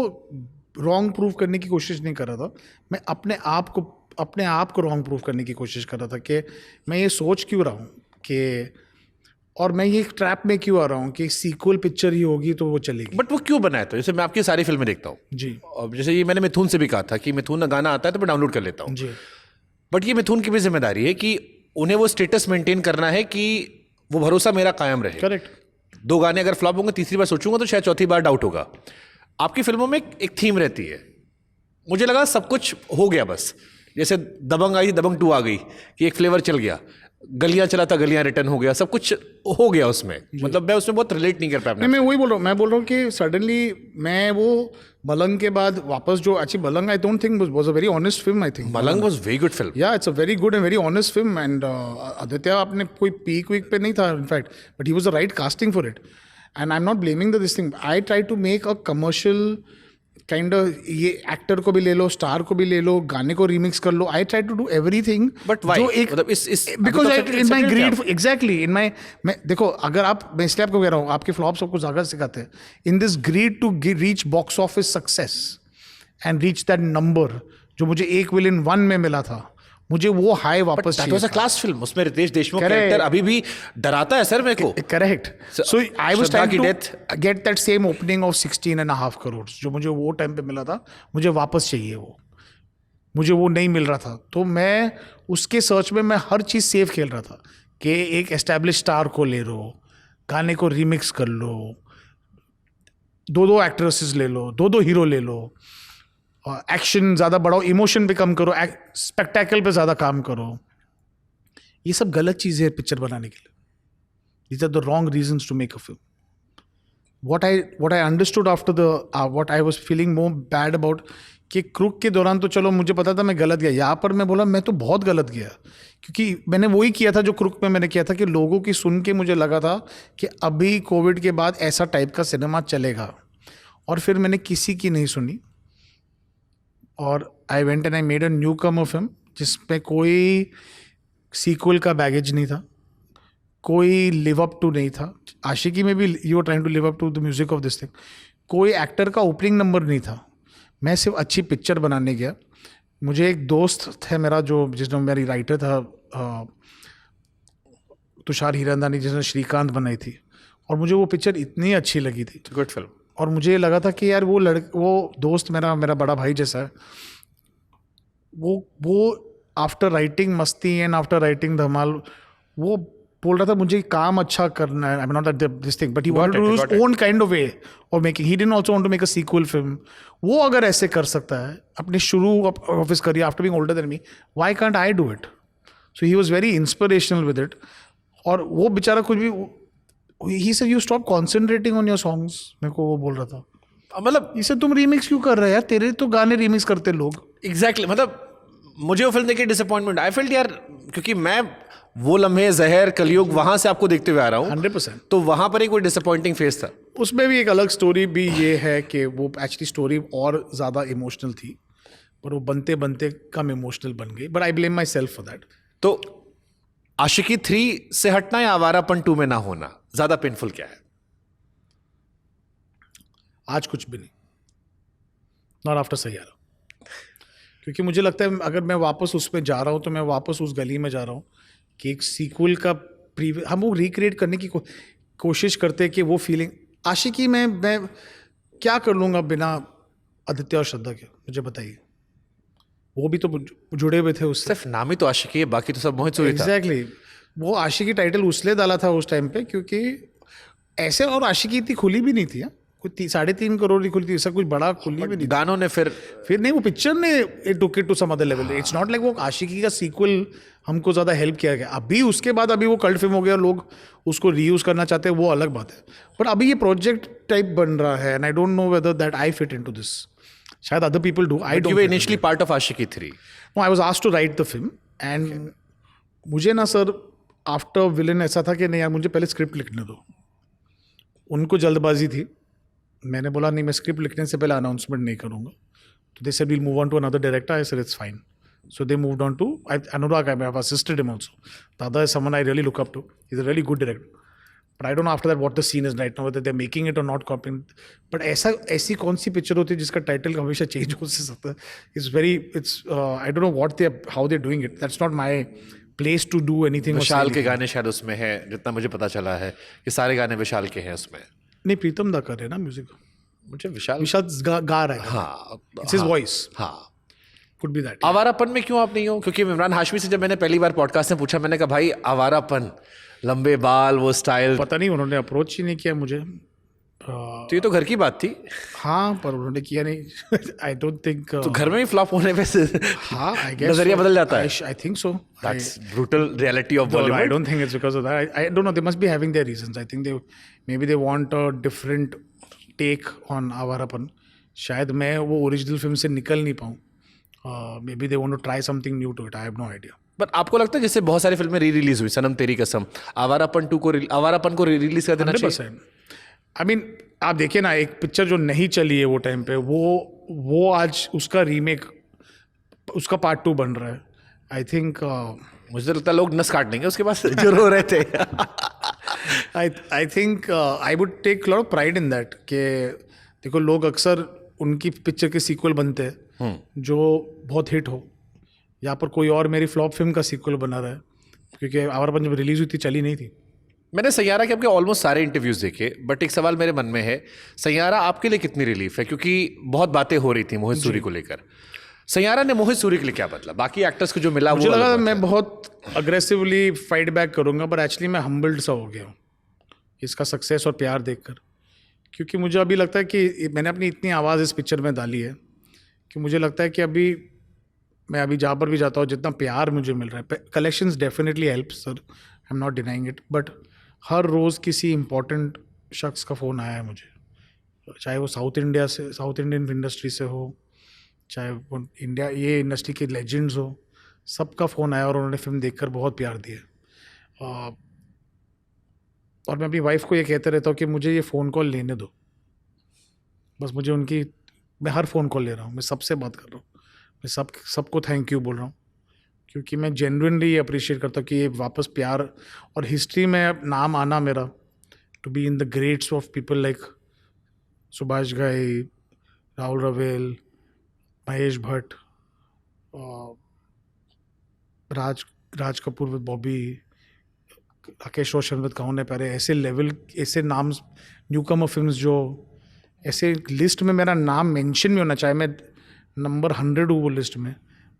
रॉन्ग प्रूव करने की कोशिश नहीं कर रहा था, मैं अपने आप को रॉन्ग प्रूव करने की कोशिश कर रहा था कि मैं ये सोच क्यों रहा हूँ कि, और मैं ये ट्रैप में क्यों आ रहा हूँ कि सीक्वल पिक्चर ही होगी तो वो चलेगी। बट वो क्यों बनाया? तो जैसे मैं आपकी सारी फिल्में देखता हूँ जी और जैसे ये मैंने मिथुन से भी कहा था कि मिथुन का गाना आता है तो मैं डाउनलोड कर लेता हूँ। जी बट ये मिथुन की भी जिम्मेदारी है कि उन्हें वो स्टेटस मेंटेन करना है कि वो भरोसा मेरा कायम रहे। करेक्ट। 2 गाने अगर फ्लॉप होंगे, तीसरी बार सोचूंगा तो शायद चौथी बार डाउट होगा। आपकी फिल्मों में एक थीम रहती है। मुझे लगा सब कुछ हो गया बस, जैसे दबंग आई, दबंग 2 आ गई कि एक फ्लेवर चल गया, गलियां चला था, गलियां रिटर्न हो गया, सब कुछ हो गया उसमें। मतलब मैं उसमें बहुत रिलेट नहीं कर पाया। नहीं, मैं वही बोल रहा हूँ कि सडनली मैं वो मलंग के बाद वापस जो अच्छी Malang, I don't think was a very honest film. I think Malang was very good film. Yeah it's a very good and very honest film, and Aditya आपने कोई पीक वीक पे नहीं था in fact, but he was the right casting for it, and I am not blaming this thing. I try to make a commercial kind of, ये एक्टर को भी ले लो, स्टार को भी ले लो, गाने को रीमिक्स कर लो। I try to do everything, But why? जो एक मतलब इस बिकॉज इन माई ग्रीड, क्या? एग्जैक्टली इन माई, मैं देखो, अगर आप, मैं इसलिए आपको कह रहा हूँ, आपके फ्लॉप्स आपको ज़्यादा सिखाते हैं। In this greed to reach box office success and reach that number जो मुझे एक विलन 1 में मिला था, मुझे वो हाई वापस दैट वाज अ चाहिए। Class film. उसमें रितेश देशमुख Correct. कैरेक्टर अभी भी डराता है सर मेरे को। Correct. So I was Shraddha की trying to get that same opening of 16.5 crore जो मुझे वो टाइम पे मिला था, मुझे वापस चाहिए वो, मुझे वो नहीं मिल रहा था। तो मैं उसके सर्च में मैं हर चीज़ सेफ खेल रहा था कि एक एस्टैब्लिश स्टार को ले लो, गाने को रीमिक्स कर लो, 2 एक्ट्रेसेस ले लो, 2 हीरो ले लो, एक्शन ज़्यादा बढ़ाओ, इमोशन पे कम करो, स्पेक्टेकल पे ज़्यादा काम करो। ये सब गलत चीज़ें हैं पिक्चर बनाने के लिए। These are the wrong reasons to make a film. What I understood after what I was feeling more bad about, कि क्रुक के दौरान तो चलो मुझे पता था मैं गलत गया, यहाँ पर मैं बोला मैं तो बहुत गलत गया, क्योंकि मैंने वही किया था जो क्रुक में मैंने किया था, कि लोगों की सुन के मुझे लगा था कि अभी कोविड के बाद ऐसा टाइप का सिनेमा चलेगा, और फिर मैंने किसी की नहीं सुनी, और I went and I made a new Qamar film जिसमें कोई सीक्वल का बैगेज नहीं था, कोई लिव अप टू नहीं था। आशिकी में भी you are trying to live up to the music of this thing. कोई एक्टर का ओपनिंग नंबर नहीं था, मैं सिर्फ अच्छी पिक्चर बनाने गया। मुझे एक दोस्त है मेरा जो, जिसने मेरी राइटर था तुषार हीरंदानी, जिसने श्रीकांत बनाई थी, और मुझे वो पिक्चर इतनी अच्छी लगी थी, गुड फिल्म। और मुझे लगा था कि यार वो दोस्त मेरा बड़ा भाई जैसा है, वो after writing Masti and after writing Dhamaal, वो बोल रहा था मुझे काम अच्छा करना है। I am not that this thing, but he wanted to do his own kind of way of making. He didn't also want to make a sequel film. वो अगर ऐसे कर सकता है अपने शुरू of his career after being older than me, why can't I do it? So he was very inspirational with it. और वो बेचारा कुछ भी ही said you stop concentrating on your songs, मेरे को वो बोल रहा था. मतलब इसे तुम रीमिक्स क्यों कर रहे हो यार, तेरे तो गाने रीमिक्स करते लोग. एग्जैक्टली मतलब मुझे वो फिल्म देखी डिसअपॉइंटमेंट आई फेल्ट यार, क्योंकि मैं वो लम्हे जहर कलयुग वहां से आपको देखते हुए आ रहा हूँ 100%. तो वहां पर एक कोई डिसअपॉइंटिंग फेस था. उसमें भी एक अलग स्टोरी भी ये है कि वो एक्चुअली स्टोरी और ज़्यादा इमोशनल थी, पर वो बनते बनते कम इमोशनल बन गई. But I blame my self for that. तो आशिकी 3 से हटना या आवारापन 2 में ना होना ज्यादा पेनफुल क्या है? आज कुछ भी नहीं, नॉट आफ्टर सैयारा. क्योंकि मुझे लगता है अगर मैं वापस उस पर जा रहा हूँ तो मैं वापस उस गली में जा रहा हूँ कि एक सीक्वल का हम वो रिक्रिएट करने की कोशिश करते हैं कि वो फीलिंग आशिकी में मैं क्या कर लूँगा बिना आदित्य और श्रद्धा के, मुझे बताइए. वो भी तो जुड़े हुए थे उससे. सिर्फ नाम ही तो आशिकी है, बाकी तो सब मोहित सूरी था. एग्जैक्टली. वो आशिकी टाइटल उसलिए डाला था उस टाइम पे क्योंकि ऐसे, और आशिकी इतनी खुली भी नहीं थी. कोई 3.5 करोड़ की खुली थी, ऐसा कुछ बड़ा खुली भी नहीं. गानों ने फिर नहीं, वो पिक्चर ने it took it to some other level. It's not like वो आशिकी का सीक्वल हमको ज़्यादा हेल्प किया गया. अभी उसके बाद अभी वो कल्ट फिल्म हो गया, लोग उसको रीयूज करना चाहते हैं, वो अलग बात है. बट अभी ये प्रोजेक्ट टाइप बन रहा है and I don't know whether that I fit into this. शायद other people do. I you were initially part of Aashiqui 3. No, I was asked to write the film and मुझे ना सर आफ्टर विलन ऐसा था कि नहीं यार मुझे पहले स्क्रिप्ट लिखने दो. उनको जल्दबाजी थी. मैंने बोला नहीं, मैं स्क्रिप्ट लिखने से पहले अनाउंसमेंट नहीं करूँगा. तो they said we'll move on to another director. I said it's fine. So they moved on to Anurag. I have assisted him also. Dada is someone I really look up to. He's a really good director. But I don't know after that what the scene is right now, whether they're making it or not copying. But ऐसी कौन सी पिक्चर होती है जिसका टाइटल हमेशा चेंज हो सकता है? I don't know how they're doing it. That's not my place to do anything. विशाल के गाने शायद उसमें है, जितना मुझे पता चला है कि सारे गाने विशाल के हैं उसमें. नहीं, प्रीतम दा कर रहे हैं ना म्यूजिक. मुझे विशाल गा रहा है. हाँ, It's his voice. हाँ. Could be that. आवारापन में क्यों आप नहीं हो? क्योंकि इमरान हाशमी से जब मैंने पहली बार पॉडकास्ट में पूछा, मैंने कहा भाई आवारापन, लंबे बाल, वो स्टाइल. पता नहीं, उन्होंने अप्रोच ही नहीं किया मुझे. तो ये तो घर की बात थी. हाँ, पर उन्होंने किया नहीं. आई डोंट थिंक. तो घर में ही फ्लॉप होने पे से हाँ, I guess नजरिया बदल जाता है. I think so. That's brutal reality of No, Bollywood. I don't think it's because of that. I don't know. They must be having their reasons. I think maybe they want a different take on Awarapan. शायद मैं वो ओरिजिनल फिल्म से निकल नहीं पाऊँ. Maybe they want to try something new to it. I have no idea. But आपको लगता है जैसे बहुत सारी फिल्में री रिलीज हुई, सनम तेरी कसम, आवारापन को री रिलीज कर देना चाहिए. 100%. आई मीन आप देखिए ना, एक पिक्चर जो नहीं चली है वो टाइम पे, वो आज उसका रीमेक, उसका पार्ट 2 बन रहा है. आई थिंक मुझे तो लगता है लोग नस काट लेंगे उसके बाद जो रो रहे थे. I think I would take lot of pride in that कि देखो, लोग अक्सर उनकी पिक्चर के सीक्वल बनते हैं जो बहुत हिट हो. यहाँ पर कोई और मेरी फ्लॉप फिल्म का सीक्वल बना रहा है, क्योंकि आवारापन जब रिलीज हुई थी चली नहीं थी. मैंने सैयारा के आपके ऑलमोस्ट सारे इंटरव्यूज देखे, बट एक सवाल मेरे मन में है, सैयारा आपके लिए कितनी रिलीफ है? क्योंकि बहुत बातें हो रही थी मोहित सूरी को लेकर. सैयारा ने मोहित सूरी के लिए क्या बदला? बाकी एक्टर्स को जो मिला मुझे वो लगा अलग मैं बात है. बहुत अग्रेसिवली फाइट बैक करूंगा, पर एक्चुअली मैं हम्बल्ड सा हो गया हूँ इसका सक्सेस और प्यार देखकर. क्योंकि मुझे अभी लगता है कि मैंने अपनी इतनी आवाज़ इस पिक्चर में डाली है कि मुझे लगता है कि अभी मैं अभी जहाँ पर भी जाता हूँ, जितना प्यार मुझे मिल रहा है, collections definitely help sir, I am not denying it. But हर रोज़ किसी इंपॉर्टेंट शख्स का फ़ोन आया है मुझे, चाहे वो साउथ इंडियन इंडस्ट्री से हो, चाहे वो इंडिया ये इंडस्ट्री के लेजेंड्स हो, सबका फ़ोन आया और उन्होंने फिल्म देखकर बहुत प्यार दिया. और मैं अपनी वाइफ को ये कहते रहता हूँ कि मुझे ये फ़ोन कॉल लेने दो, बस मुझे मैं हर फ़ोन कॉल ले रहा हूँ, मैं सबसे बात कर रहा हूँ, मैं सबको थैंक यू बोल रहा हूँ, क्योंकि मैं जेन्युइनली ये अप्रिशिएट करता हूँ कि ये वापस प्यार और हिस्ट्री में नाम आना मेरा, to be in the greats of people like Subhash Ghai, Rahul Rawail, Mahesh Bhatt, Raj Kapoor with Bobby, Rakesh Roshan with कौन है प्यारे, ऐसे लेवल, ऐसे नाम, न्यू कमर फिल्म्स जो ऐसे लिस्ट में मेरा नाम मेंशन भी होना, चाहे मैं नंबर 100 हूँ वो लिस्ट में,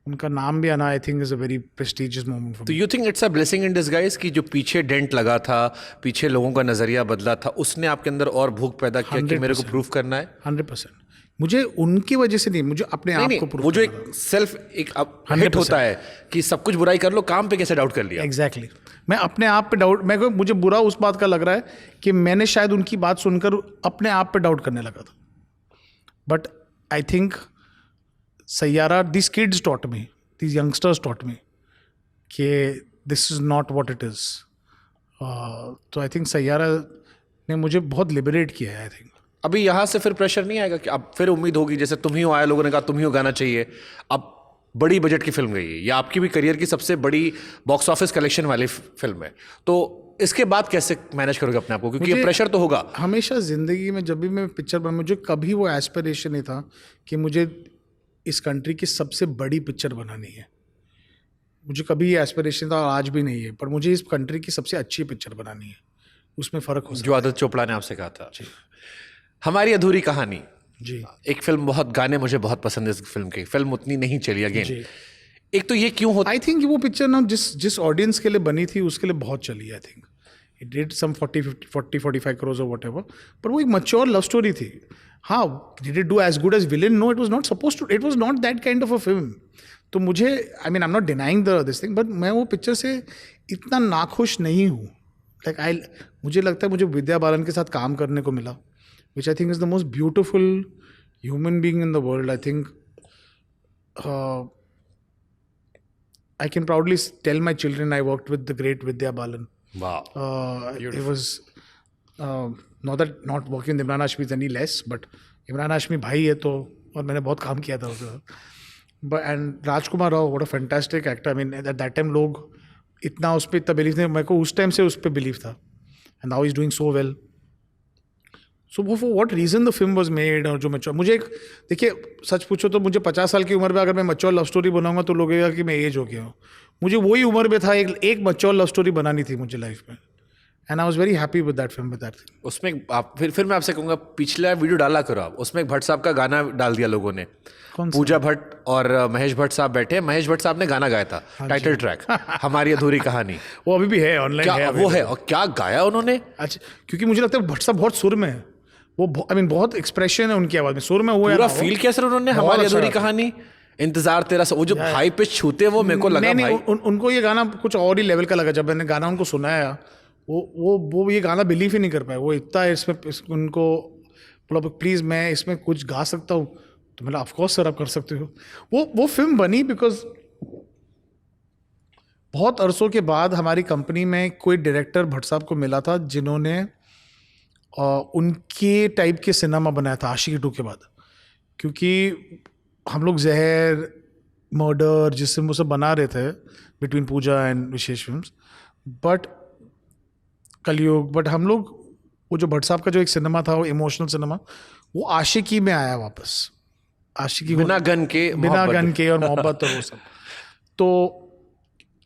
उनका नाम भी आना I think is a very prestigious moment for तो you think it's a blessing in disguise कि जो पीछे डेंट लगा था, पीछे लोगों का नजरिया बदला था, उसने आपके अंदर और भूख पैदा किया कि मेरे को प्रूफ करना है? 100%। मुझे उनकी वजह से नहीं, मुझे अपने आप को नहीं, वो जो एक सेल्फ एक हिट होता है कि सब कुछ बुराई कर लो, काम पे कैसे डाउट कर लिया? एग्जैक्टली मैं अपने आप पे डाउट, मुझे बुरा उस बात का लग रहा है कि मैंने शायद उनकी बात सुनकर अपने आप पे डाउट करने लगा था। But I think Saiyaara, this kids taught me, this youngsters taught me कि this is not what it is. तो आई थिंक सैयारा ने मुझे बहुत लिबरेट किया है। आई थिंक अभी यहाँ से फिर प्रेशर नहीं आएगा कि अब फिर उम्मीद होगी, जैसे तुम ही हो आए, लोगों ने कहा तुम ही हो गाना चाहिए, अब बड़ी बजट की फिल्म गई है, या आपकी भी करियर की सबसे बड़ी बॉक्स ऑफिस कलेक्शन वाली फिल्म है, तो इसके बाद कैसे मैनेज करोगे अपने आप को? क्योंकि ये प्रेशर तो होगा हमेशा ज़िंदगी में। जब भी मैं पिक्चर बना, मुझे कभी वो एस्पिरेशन नहीं था कि मुझे इस कंट्री की सबसे बड़ी पिक्चर बनानी है। मुझे कभी ये एस्पिरेशन था और आज भी नहीं है, पर मुझे इस कंट्री की सबसे अच्छी पिक्चर बनानी है। उसमें फ़र्क हो सकता जो आदित्य चोपड़ा ने आपसे कहा था। हमारी अधूरी कहानी, जी। एक फिल्म, बहुत गाने मुझे बहुत पसंद है इस फिल्म के, फिल्म उतनी नहीं चली अगेन। एक तो ये क्यों होता? आई थिंक वो पिक्चर ना जिस ऑडियंस के लिए बनी थी उसके लिए बहुत चली। I think it did some 45 crore और व्हाटएवर, पर वो एक मैच्योर लव स्टोरी थी। हाँ, did it do as good as Villain? No, it was not supposed to, it was not that kind of a film. तो मुझे, I mean, I am not denying this thing, but मैं वो पिक्चर से इतना नाखुश नहीं हूँ। मुझे लगता है मुझे विद्या बालन के साथ काम करने को मिला, which I think is the most beautiful human being in the world. I think I can proudly tell my children I worked with the great Vidya Balan. Wow. It was not working with Imran Hashmi is any less, but Imran Hashmi भाई है तो, और मैंने बहुत काम किया था उसके साथ। But and Rajkumar Rao, what a fantastic actor. I mean, at that time लोग इतना उस पर इतना बिलीव नहीं, मेरे को उस टाइम से उस पर बिलीव था, and now he's doing so well. सो वो for what reason the film was made. और जो मैच्योर, मुझे एक, देखिए सच पूछो तो मुझे 50 साल की उम्र में अगर मैं मैच्योर लव स्टोरी बनाऊंगा तो लोग कहेगा कि मैं एज हो गया हूँ। मुझे वही उम्र में था, एक मैच्योर लव स्टोरी बनानी थी मुझे लाइफ में, and I was very happy with that film, with that thing. उसमें आप फिर मैं आपसे कहूँगा, पिछला वीडियो डाला करो आप, उसमें एक भट्ट साहब का गाना डाल दिया लोगों ने। पूजा भट्ट और महेश भट्ट साहब बैठे, महेश भट्ट साहब ने गाना गाया था, टाइटल ट्रैक हमारी अधूरी कहानी। वो अभी भी है ऑनलाइन, है वो है, और क्या गाया उन्होंने। अच्छा, क्योंकि मुझे लगता है भट्ट साहब बहुत सुर में है, वो आई मीन बहुत एक्सप्रेशन है उनकी आवाज में, सुर में वो पूरा फील किया सर उन्होंने हमारी अधूरी कहानी, इंतजार तेरा, वो जो हाई पिच छूते वो मेरे को लगा भाई उनको ये गाना कुछ और ही लेवल का लगा। जब मैंने गाना उनको सुनाया, वो ये गाना बिलीव ही नहीं कर पाए। वो इतना इसमें उनको बोला प्लीज़ मैं इसमें कुछ गा सकता हूँ, तो मैंने ऑफकोर्स सर आप कर सकते हो। वो फिल्म बनी बिकॉज बहुत अरसों के बाद हमारी कंपनी में कोई डायरेक्टर भट्ट साहब को मिला था जिन्होंने उनके टाइप के सिनेमा बनाया था आशिकी 2 के बाद। क्योंकि हम लोग जहर, मर्डर, जिससे वो सब बना रहे थे between Pooja and Vishesh films, but Kalyug, but हम लोग वो जो भट्ट साहब का जो एक सिनेमा था, वो इमोशनल सिनेमा, वो आशिकी में आया वापस। आशिकी बिना गन के और मोहब्बत और वो सब। तो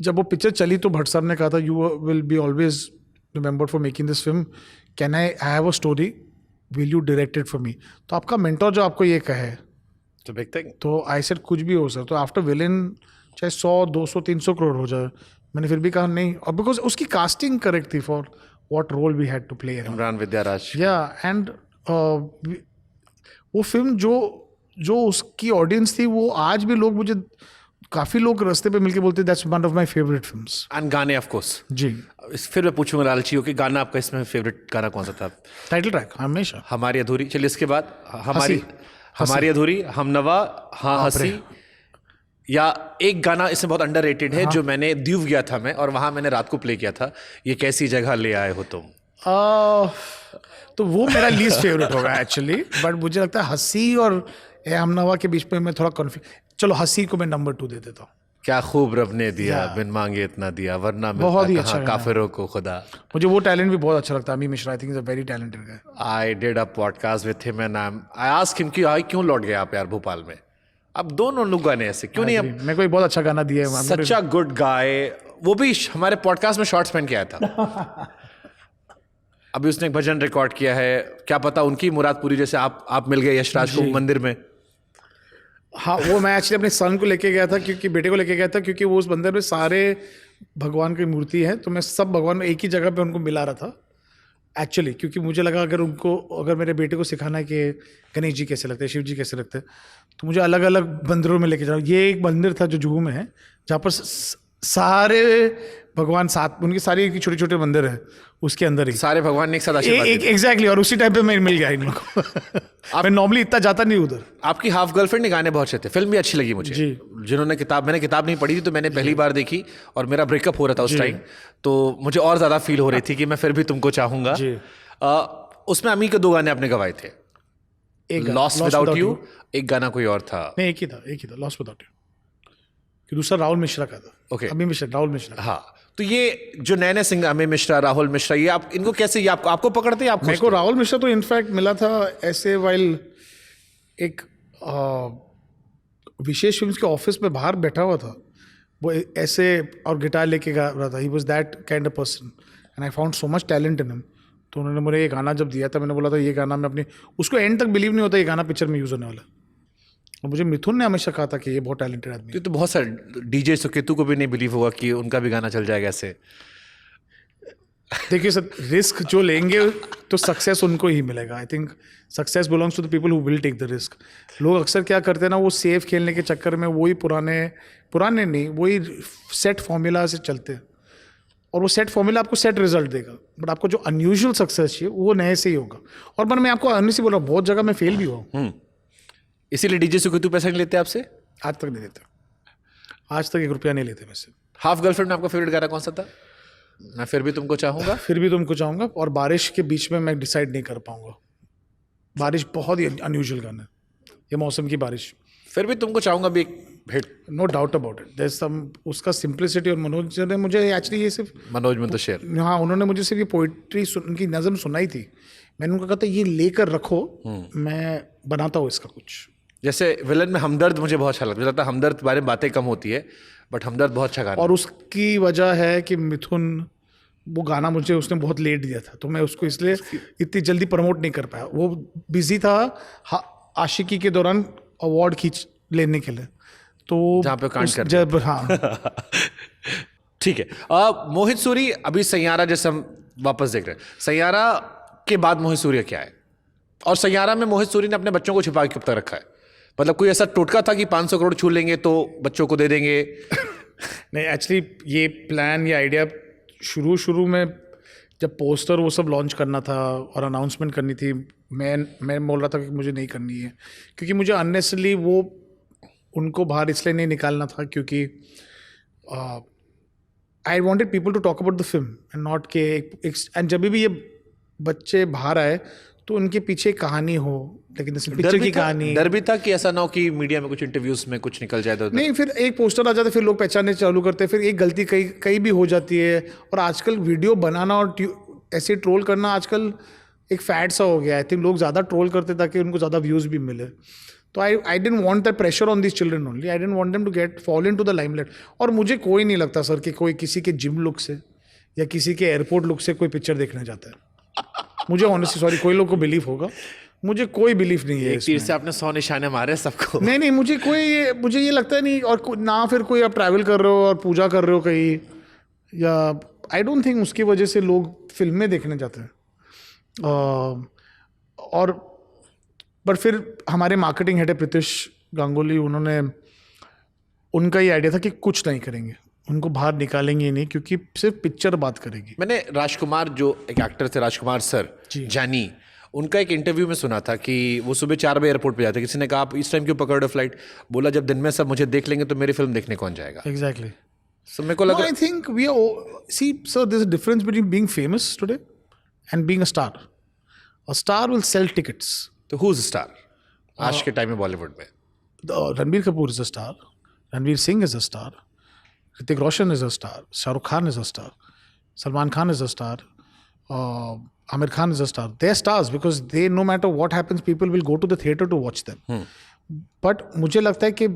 जब वो पिक्चर चली तो भट्ट साहब ने कहा था, you will be always remembered for making this film, can I have a story, will you direct it for me. तो आपका मेंटोर जो आपको ये कहे तो बिग थिंग। तो आई सेड कुछ भी हो सर। तो आफ्टर विलेन चाहे 100, 200, 300 करोड़ हो जाए, मैंने फिर भी कहा नहीं, और बिकॉज उसकी कास्टिंग करेक्ट थी for what role we had to play. Imran विद्याराज, या एंड वो फिल्म जो उसकी ऑडियंस थी, वो आज भी लोग, मुझे काफ़ी लोग रास्ते पे मिलके बोलते that's one of my favourite films. And गाने ऑफ कोर्स जी। फिर मैं पूछूंगा लालची हो कि गाना आपका इसमें फेवरेट गाना कौन सा था? टाइटल ट्रैक हमेशा हमारी अधूरी। चलिए इसके बाद हमारी अधूरी, हमनवा, हाँ हंसी, या एक गाना इसमें बहुत अंडररेटेड है जो मैंने दीव गया था मैं, और वहाँ मैंने रात को प्ले किया था, ये कैसी जगह ले आए हो तुम। तो वो मेरा लीस्ट फेवरेट होगा एक्चुअली, बट मुझे लगता है हंसी और ए हमनवा के बीच में मैं थोड़ा कन्फ्यूज। चलो हंसी को मैं नंबर 2 दे देता हूँ। क्या खूब रब ने दिया, बिन मांगे इतना दिया, वरना बहुत ही मिलता अच्छा काफिरों को खुदा। मुझे वो टैलेंट भी बहुत अच्छा लगता है। अमी मिश्रा, आई think is a very talented guy. I did a podcast with him and I asked him कि आई क्यों लौट गए आप यार भोपाल में? अब दोनों लोग गाने ऐसे क्यों नहीं? मेरे को एक बहुत अच्छा गाना दिया है, सच अ गुड गाय। वो भी हमारे पॉडकास्ट में शॉर्ट्स पहन के आया था। अभी उसने एक भजन रिकॉर्ड किया है, क्या पता उनकी मुराद पूरी, जैसे आप मिल गए यशराज को मंदिर में। हाँ, वो मैं एक्चुअली अपने सन को लेके गया था, क्योंकि बेटे को लेके गया था, क्योंकि वो उस मंदिर में सारे भगवान की मूर्ति है, तो मैं सब भगवान एक ही जगह पे उनको मिला रहा था एक्चुअली, क्योंकि मुझे लगा अगर मेरे बेटे को सिखाना है कि गणेश जी कैसे लगते हैं, शिव जी कैसे लगते हैं, तो मुझे अलग अलग मंदिरों में लेके जाओ। ये एक मंदिर था जो जुहू में है, जहाँ पर सारे भगवान साथ, उनकी सारी छोटे छोटे मंदिर है उसके अंदर ही सारे भगवान ने एक साथ आशीर्वाद दिए। एग्जैक्टली, और उसी टाइम पे मैं मिल गया इन लोगों को। मैं नॉर्मली इतना जाता नहीं उधर। आपकी हाफ गर्लफ्रेंड के गाने बहुत अच्छे थे, फिल्म भी अच्छी लगी मुझे जी। मैंने किताब नहीं पढ़ी थी, तो मैंने पहली बार देखी और मेरा ब्रेकअप हो रहा था उस टाइम, तो मुझे और ज्यादा फील हो रही थी कि मैं फिर भी तुमको चाहूंगा। जी। उसमें अमी के 2 गाने आपने गवाए थे, एक लॉस्ट विदाउट यू, एक गाना कोई और था। नहीं, एक ही था लॉस्ट विदाउट यू, कि दूसरा राहुल मिश्रा का था। ओके। अमी मिश्रा, राहुल मिश्रा। हाँ, तो ये जो नए नए सिंगर अमी मिश्रा, राहुल मिश्रा, ये आप इनको कैसे, ये आपको पकड़ते हैं? मेरे को राहुल मिश्रा तो इनफैक्ट मिला था ऐसे वाइल एक विशेष फिल्म के ऑफिस में बाहर बैठा हुआ था, वो ऐसे और गिटार लेके गा रहा था। He was that kind of person and I found so much talent in him. तो उन्होंने मुझे ये गाना जब दिया था, मैंने बोला था ये गाना मैं अपनी, उसको एंड तक बिलीव नहीं होता ये गाना पिक्चर में यूज़ होने वाला। और मुझे मिथुन ने हमेशा कहा था कि ये बहुत टैलेंटेड आदमी है। तो बहुत सारे डीजे सुकेतु को भी नहीं बिलीव होगा कि उनका भी गाना चल जाएगा ऐसे। देखिए सर, रिस्क जो लेंगे तो सक्सेस उनको ही मिलेगा। I think success belongs to the people who will take the risk. लोग अक्सर क्या करते हैं ना, वो सेफ खेलने के चक्कर में वही पुराने नहीं, वही सेट फॉर्मूला से चलते हैं, और वो सेट फॉर्मूला आपको सेट रिजल्ट देगा, बट आपको जो अनयूजुअल सक्सेस चाहिए वो नए से ही होगा। और मैं आपको ऑनेस्टली बोल रहा हूँ, बहुत जगह मैं फेल भी हुआ हूँ। इसीलिए डीजे सुकेतु पैसा नहीं लेते आपसे? आज तक नहीं लेते, आज तक 1 रुपया नहीं लेते मुझसे। हाफ गर्लफ्रेंड में आपका फेवरेट गाना कौन सा था? मैं फिर भी तुमको चाहूंगा। फिर भी तुमको चाहूँगा, और बारिश के बीच में मैं डिसाइड नहीं कर पाऊंगा। बारिश बहुत ही अनयूजुअल गाना है, ये मौसम की बारिश। फिर भी तुमको चाहूंगा भी एक hit, no doubt about it. There some उसका सिंप्लिसिटी, और मनोज ने मुझे एक्चुअली ये सिर्फ, मनोज मुंतशिर, हाँ, उन्होंने मुझे सिर्फ ये पोइट्री उनकी नज़म सुनाई थी। मैंने उनको कहा था ये लेकर रखो, मैं बनाता हूँ इसका कुछ। जैसे विलन में हमदर्द मुझे बहुत अच्छा लगता है। हमदर्द के बारे में बातें कम होती है, बट हमदर्द बहुत अच्छा गाना। और उसकी वजह है कि मिथुन, वो गाना मुझे उसने बहुत लेट दिया था, तो मैं उसको इसलिए इतनी जल्दी प्रमोट नहीं कर पाया। वो बिजी था आशिकी के दौरान अवार्ड खींच लेने के लिए, तो जहाँ पे कांड कर जब, हाँ। ठीक है। मोहित सूरी, अभी सैयारा जैसे हम वापस देख रहे हैं, सैयारा के बाद मोहित सूरी क्या है? और सैयारा में मोहित सूरी ने अपने बच्चों को छिपा के कब तक रखा है? मतलब कोई ऐसा टोटका था कि 500 करोड़ छू लेंगे तो बच्चों को दे देंगे? नहीं, एक्चुअली ये प्लान, ये आइडिया शुरू में जब पोस्टर वो सब लॉन्च करना था और अनाउंसमेंट करनी थी, मैं बोल रहा था कि मुझे नहीं करनी है, क्योंकि मुझे अननेसेसरली वो उनको बाहर इसलिए नहीं निकालना था, क्योंकि I wanted people to talk about the film and not के एंड जब भी ये बच्चे बाहर आए तो उनके पीछे एक कहानी हो, लेकिन जैसे पिक्चर की कहानी। डर भी था कि ऐसा ना हो कि मीडिया में कुछ इंटरव्यूज में कुछ निकल जाए तो नहीं, फिर एक पोस्टर आ जाता है, फिर लोग पहचानने चालू करते हैं, फिर एक गलती कहीं भी हो जाती है। और आजकल वीडियो बनाना और ऐसे ट्रोल करना आजकल एक फैड सा हो गया है। आई थिंक लोग ज़्यादा ट्रोल करते ताकि उनको ज़्यादा व्यूज़ भी मिले। तो I didn't want that pressure on this children only. I didn't want them to fall into the limelight. और मुझे कोई नहीं लगता सर कि कोई किसी के जिम लुक से या किसी के एयरपोर्ट लुक से कोई पिक्चर देखने जाता है। मुझे ऑनेस्टली सॉरी, कोई लोग को बिलीव होगा, मुझे कोई बिलीफ नहीं है। तीर से आपने 100 निशाने मारे सबको। नहीं, मुझे ये लगता है नहीं। और ना फिर कोई आप ट्रैवल कर रहे हो और पूजा कर रहे हो कहीं, या आई डोंट थिंक उसकी वजह से लोग फिल्में देखने जाते हैं। और बट फिर हमारे मार्केटिंग हेड है प्रीतिश गांगुली, उनका ही आइडिया था कि कुछ नहीं करेंगे, उनको बाहर निकालेंगे ही नहीं, क्योंकि सिर्फ पिक्चर बात करेगी। मैंने राजकुमार, जो एक एक्टर थे राजकुमार सर, जानी, उनका एक इंटरव्यू में सुना था कि वो सुबह 4 बजे एयरपोर्ट पे जाते, किसी ने कहा आप इस टाइम क्यों पकड़ रहे हो फ्लाइट? बोला जब दिन में सब मुझे देख लेंगे तो मेरी फिल्म देखने कौन जाएगा। एग्जैक्टली। सो मेरे को लगा, I think we see sir, there is a difference between being famous today and being a star. A star will sell tickets. तो हु इज स्टार आज के टाइम में बॉलीवुड में? Ranbir Kapoor is a star, Ranveer Singh is a star, Hrithik Roshan is a star, Shahrukh Khan is a star, Salman Khan is a star, Amir Khan is a star. They're stars because they, no matter what happens, people will go to the theater to watch them. But मुझे लगता है कि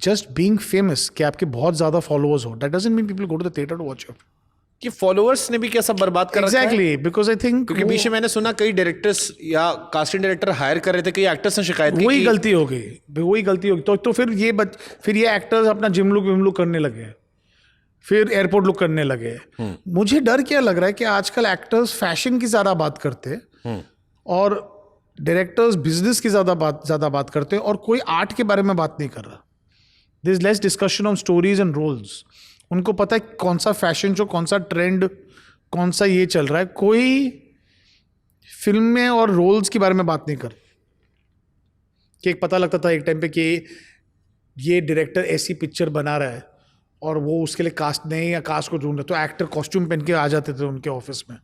just being famous, कि आपके बहुत ज़्यादा followers हो, that doesn't mean people go to the theater to watch you. कि फॉलोअर्स ने भी क्या सब बर्बाद कर रखा है? एग्जैक्टली, बिकॉज आई थिंक क्योंकि बीच में मैंने सुना कई डायरेक्टर्स या कास्टिंग डायरेक्टर हायर कर रहे थे, कई एक्टर्स ने शिकायत की वही कि- गलती हो गई, वही गलती हो गई। तो फिर ये एक्टर्स अपना जिम लुक करने लगे, फिर एयरपोर्ट लुक करने लगे। मुझे डर क्या लग रहा है कि आजकल एक्टर्स फैशन की ज़्यादा बात करते हैं और डायरेक्टर्स बिजनेस की ज़्यादा बात करते हैं और कोई आर्ट के बारे में बात नहीं कर रहा। There is less discussion on stories and roles. उनको पता है कौन सा फैशन शो, कौन सा ट्रेंड, कौन सा ये चल रहा है। कोई फिल्म में और रोल्स के बारे में बात नहीं कर। कि एक पता लगता था एक टाइम पे कि ये डायरेक्टर ऐसी पिक्चर बना रहा है और वो उसके लिए कास्ट नहीं या कास्ट को ढूंढ रहे, तो एक्टर कॉस्ट्यूम पहन के आ जाते थे उनके ऑफिस में।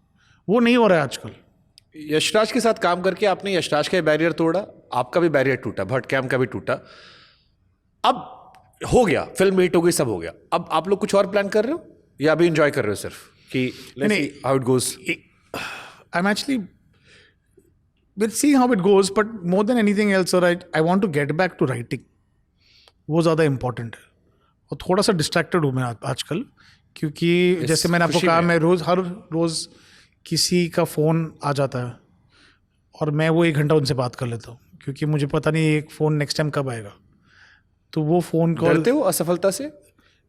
वो नहीं हो रहा है आजकल। यशराज के साथ काम करके आपने यशराज का बैरियर तोड़ा, आपका भी बैरियर टूटा, भट्ट कैम्प का भी टूटा। अब हो गया, फिल्म हिट हो गई, सब हो गया। अब आप लोग कुछ और प्लान कर रहे हो या अभी एंजॉय कर रहे हो सिर्फ कि लेट्स नहीं, see how it goes? I'm actually, we'll see how it goes, but more than anything else, sir, I want to get back to writing. वो ज़्यादा इम्पोर्टेंट है। और थोड़ा सा डिस्ट्रैक्टेड हूँ मैं आजकल, क्योंकि जैसे मैंने आपको खुशी कहा, में। मैं हर रोज़ किसी का फ़ोन आ जाता है और मैं वो 1 घंटा उनसे बात कर लेता हूँ, क्योंकि मुझे पता नहीं एक फ़ोन नेक्स्ट टाइम कब आएगा। तो वो फ़ोन कॉल, डरते हो असफलता से?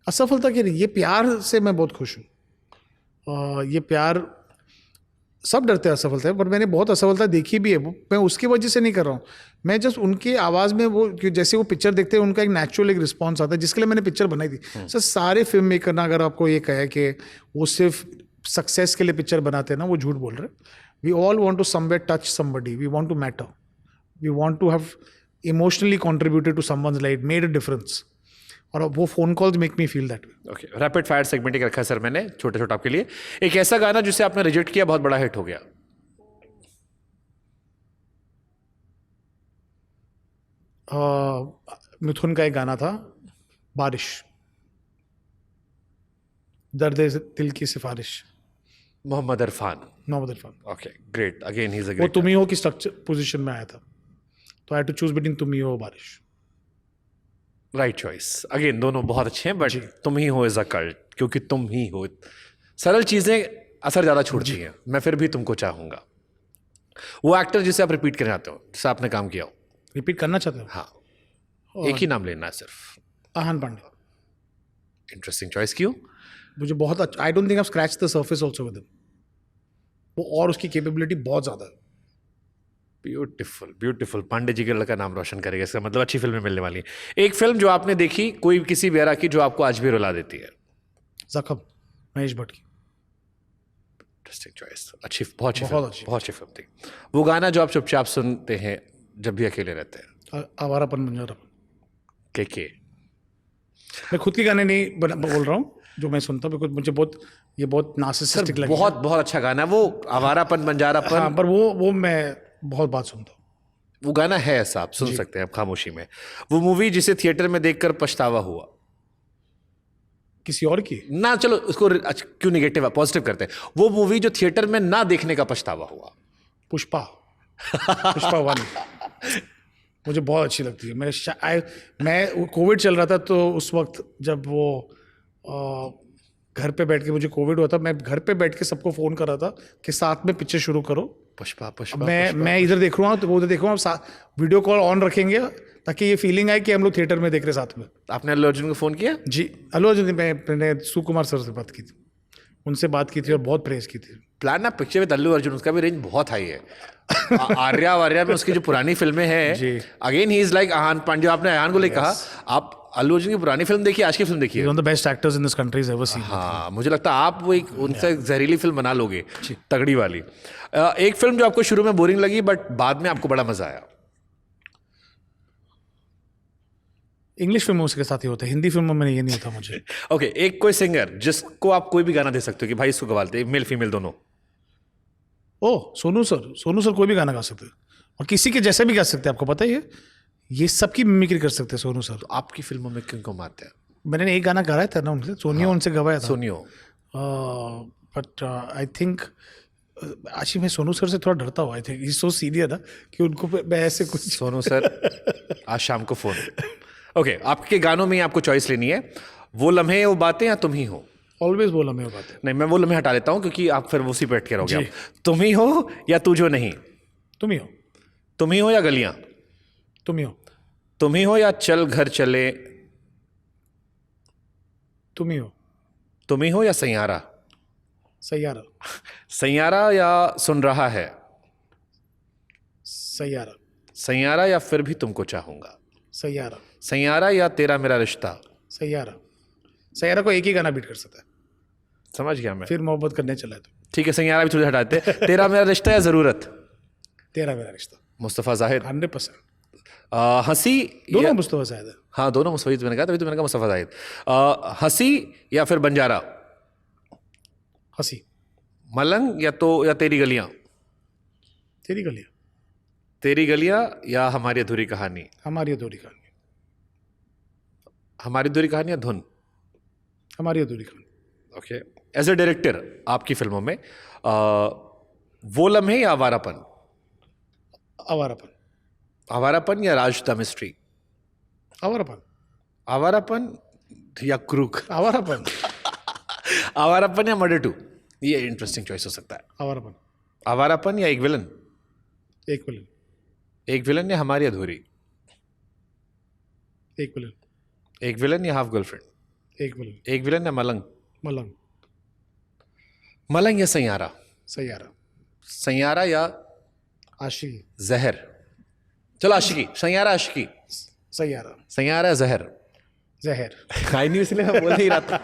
असफलता के नहीं, ये प्यार से मैं बहुत खुश हूँ। ये प्यार, सब डरते हैं असफलता है, पर मैंने बहुत असफलता देखी भी है। मैं उसकी वजह से नहीं कर रहा हूँ, मैं जस्ट उनके आवाज़ में वो जैसे वो पिक्चर देखते हैं उनका एक नेचुरल एक रिस्पॉन्स आता है, जिसके लिए मैंने पिक्चर बनाई थी। सर सारे फिल्म मेकर ना अगर आपको ये कहे कि वो सिर्फ सक्सेस के लिए पिक्चर बनाते हैं ना, वो झूठ बोल रहे हैं। We all want to somewhere touch somebody, we want to matter, we want to have emotionally contributed to someone's life, made a difference. और वो phone calls make me feel that way. Okay, rapid fire segment एक रखा है सर मैंने छोटे छोटे आपके लिए। एक ऐसा गाना जिसे आपने रिजेक्ट किया, बहुत बड़ा हिट हो गया। मिथुन का एक गाना था, बारिश, दर्द दिल की सिफारिश, Mohammed Irfan. Mohammed Irfan. Okay, great, again he is a वो ग्रेट। तुम ही हो की स्ट्रक्चर पोजीशन में आया था, तो आई टू चूज बिटवीन तुम ही हो बारिश। राइट चॉइस, अगेन दोनों बहुत अच्छे हैं, बट तुम ही हो इज अ कल्ट, क्योंकि तुम ही हो। सरल चीजें असर ज्यादा छोड़ती हैं। मैं फिर भी तुमको चाहूंगा, वो एक्टर जिसे आप रिपीट करना चाहते हो, जिससे आपने काम किया हो। रिपीट करना चाहते हो? हाँ, एक ही नाम लेना है सिर्फ। आहान पांडे। इंटरेस्टिंग चॉइस, क्यों? मुझे बहुत अच्छा, आई don't think I scratch the surface also with him. वो और उसकी कैपेबिलिटी बहुत ज़्यादा है। ब्यूटीफुल ब्यूटीफुल, पांडे जी का नाम रोशन करेगा, इसका मतलब अच्छी फिल्में मिलने वाली हैं। एक फिल्म जो आपने देखी कोई किसी भी एरा की, जो आपको आज भी रुला देती है? जख्म, महेश भट्ट की। इंटरेस्टिंग चॉइस, अच्छी, बहुत अच्छी बहुत फिल्म, अच्छी। बहुत अच्छी फिल्म थी। वो गाना जो आप चुपचाप सुनते हैं जब भी अकेले रहते हैं, आवारापन बंजारापन। के मैं खुद के गाने नहीं बोल रहा हूँ जो मैं सुनता हूँ, बिकॉज मुझे ये बहुत नार्सिसिस्टिक लगे। बहुत बहुत अच्छा गाना है वो, आवारापन बंजारापन। हाँ, पर वो मैं बहुत बात सुनता हूँ। वो गाना है ऐसा, आप सुन सकते हैं आप खामोशी में। वो मूवी जिसे थिएटर में देखकर पछतावा हुआ, किसी और की? ना चलो उसको क्यों निगेटिव, पॉजिटिव करते हैं। वो मूवी जो थिएटर में ना देखने का पछतावा हुआ। पुष्पा। पुष्पा 1 मुझे बहुत अच्छी लगती है। मैं कोविड चल रहा था, तो उस वक्त जब वो घर पे बैठ के, मुझे कोविड हुआ था, मैं घर पे बैठ के सबको फ़ोन कर रहा था कि साथ में पिक्चर शुरू करो। पुष्पा पुष्पा मैं इधर देख रहा हूँ तो वो उधर देख रहा हूँ, वीडियो कॉल ऑन रखेंगे ताकि ये फीलिंग आए कि हम लोग थिएटर में देख रहे साथ में। आपने अल्लू अर्जुन को फोन किया? जी, अल्लू अर्जुन, मैंने सुकुमार सर से बात की थी, उनसे बात की थी और बहुत प्रेस की थी। प्लान ना पिक्चर विद अल्लू अर्जुन, उसका भी रेंज बहुत हाई है। आर्या वार्या में उसकी जो पुरानी फिल्में हैं, again he is like Aahan Panday. आपने आहान को ले कहा, आप अल्लू अर्जुन की पुरानी फिल्म देखिए, आज की फिल्म देखिए। One of the best actors in this country is ever seen. हाँ, मुझे लगता है आप वो एक उनसे जहरीली फिल्म बना लोगे, तगड़ी वाली। एक फिल्म जो आपको शुरू में बोरिंग लगी बट बाद में आपको बड़ा मजा आया? इंग्लिश फिल्मों के साथ ही होता है, हिंदी फिल्मों में ये नहीं होता मुझे। ओके, एक कोई सिंगर जिसको आप कोई भी गाना दे सकते हो कि भाई इसको गवा दे, मेल फीमेल दोनों? सोनू सर कोई भी गाना गा सकते हैं और किसी के जैसे भी गा सकते हैं। आपको पता ही है, ये सबकी मिमिक्री कर सकते हैं सोनू सर। तो आपकी फिल्मों में किनको मारते हैं? मैंने एक गाना गाया था ना उनसे, सोनियो उनसे गवाया था। सोनियो। बट आई थिंक आशी, मैं सोनू सर से थोड़ा डरता हूँ। I think he so senior ना कि उनको मैं ऐसे कुछ। सोनू सर आज शाम को फोन। ओके, आपके गानों में आपको चॉइस लेनी है, वो लम्हे वो बातें या तुम ही हो? ऑलवेज बोला मैं वो बात है। नहीं, मैं वो लम्हे हटा लेता हूँ क्योंकि आप फिर उसी पे अटके रहोगे आप। तुम ही हो या तू जो नहीं, तुम ही हो, तुम ही हो या गलियां, तुम ही हो, तुम ही हो या चल घर चले, तुम ही हो, तुम ही हो या सैयारा, सैयारा, सैयारा या सुन रहा है, सैयारा, सैयारा या फिर भी तुमको चाहूंगा, सैयारा, सैयारा या तेरा मेरा रिश्ता। सैयारा। सैयारा को एक ही गाना बीट कर सकता है, समझ गया मैं। फिर मोहब्बत करने चला है तो। ठीक है, सैयारा भी थोड़ी हटाते। तेरा मेरा रिश्ता या जरूरत, तेरा मेरा रिश्ता, मुस्तफ़ा जाहिद। 100%। हंसी दोनों मुस्तफा शायद है। हाँ, दोनों मुस्तफ़ा मैंने कहा, तभी तो मैंने कहा मुस्तफ़ा जाहिद। हंसी या फिर बंजारा, हंसी, मलंग या तेरी गलियां, तेरी गलियां, तेरी गलियां या हमारी अधूरी कहानी, हमारी अधूरी कहानी, हमारी अधूरी कहानी या धुन। हमारी अधूरी कहानी। ओके, एज ए डायरेक्टर आपकी फिल्मों में वो लम्हे या आवारापन, आवारापन, आवारापन या राज द मिस्ट्री, आवारापन, आवारापन या क्रूक, आवारापन, आवारापन या मर्डर टू। ये इंटरेस्टिंग चॉइस हो सकता है। आवारापन, आवारापन या एक विलन, एक विलन, एक विलन या हमारी अधूरी, एक विलन, एक विलन या हाफ गर्लफ्रेंड, एक विलन, एक विलन या मलंग, मलंग, मलंग या सैयारा, सैयारा, सैयारा या आशिकी, जहर। चलो आशिकी, सैयारा आशिकी, सैयारा, सैयारा या जहर। जहर। आई नहीं, इसलिए मैं बोल नहीं रहा था।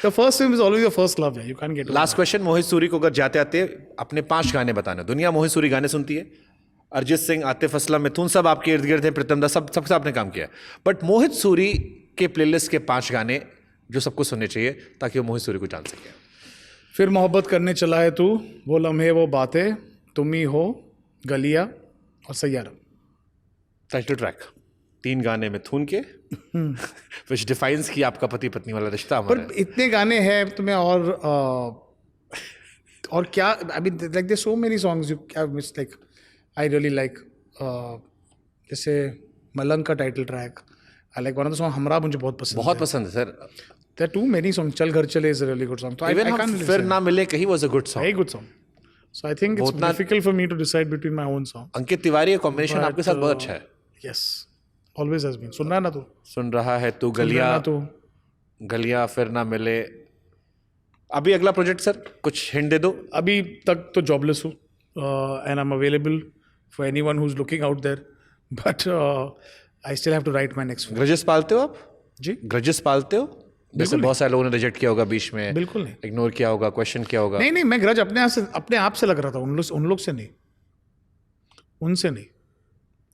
The first film is always your first love, you can't get over last question, Mohit Suri को अगर जाते आते अपने 5 गाने बताने, दुनिया मोहित सूरी गाने सुनती है, अरिजीत सिंह, आतिफ असलम, मिथुन सब आपके इर्द गिर्द हैं, प्रीतम दा, सबसे आपने काम किया है, बट मोहित सूरी के प्लेलिस्ट के 5 गाने जो सबको सुनने चाहिए ताकि वो मोहित सूरी को जान सके। फिर मोहब्बत करने चला है तू, वो लम्हे वो बातें, तुम ही हो, गलिया और सैयारा। टाइटल ट्रैक 3 गाने में थून के, विच डिफाइंस की आपका पति पत्नी वाला रिश्ता पर हमारा। इतने गाने हैं तुम्हें और क्या, I mean like there so many songs you have missed, like I really like, जैसे मलंग का title track, I like one of the song Humraah, मुझे बहुत पसंद बहुत पसंद है sir. There too many song, Chal Ghar Chale is a really good song, तो आई इवन कांट हम फिर ना मिले कहीं was a good very song. Good song, so I think it's difficult for me to decide between my own song. Ankit Tiwari का कॉम्बिनेशन आपके साथ बहुत अच्छा है। Yes, always has been. सुन रहा है ना तू, सुन रहा है तू, सुन रहा है गलियां, ना तू, गलियां फिर ना मिले। अभी अगला प्रोजेक्ट सर कुछ हिंट दे दो। अभी तक तो जॉबलेस हूँ, and I am available for anyone who is looking out there, but I still have to write my next film. Grudges पालते हो आप? जी, ग्रजेस पालते हो? जैसे बहुत सारे लोगों ने रिजेक्ट किया होगा बीच में, बिल्कुल नहीं, इग्नोर किया होगा, क्वेश्चन किया होगा। नहीं, मैं ग्रज अपने आप से लग रहा था, उन लोग से नहीं, उनसे नहीं।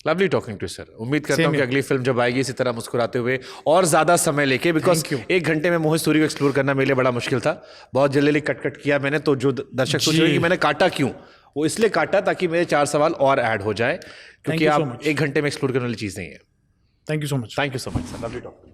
Lovely talking to sir. उम्मीद करता Same हूँ कि here. अगली फिल्म जब आएगी इसी तरह मुस्कुराते हुए और ज्यादा समय लेके, बिकॉज Thank you. 1 घंटे में मोहित सूरी को एक्सप्लोर करना मेरे लिए बड़ा मुश्किल था। बहुत जल्दी कट किया मैंने, तो जो दर्शक सोच रहे हैं कि मैंने काटा क्यों, वो इसलिए काटा ताकि मेरे 4 सवाल और ऐड हो जाए, क्योंकि you so आप much. 1 घंटे में एक्सप्लोर करने वाली चीज नहीं है। Thank you so much. Thank you so much sir, lovely talking.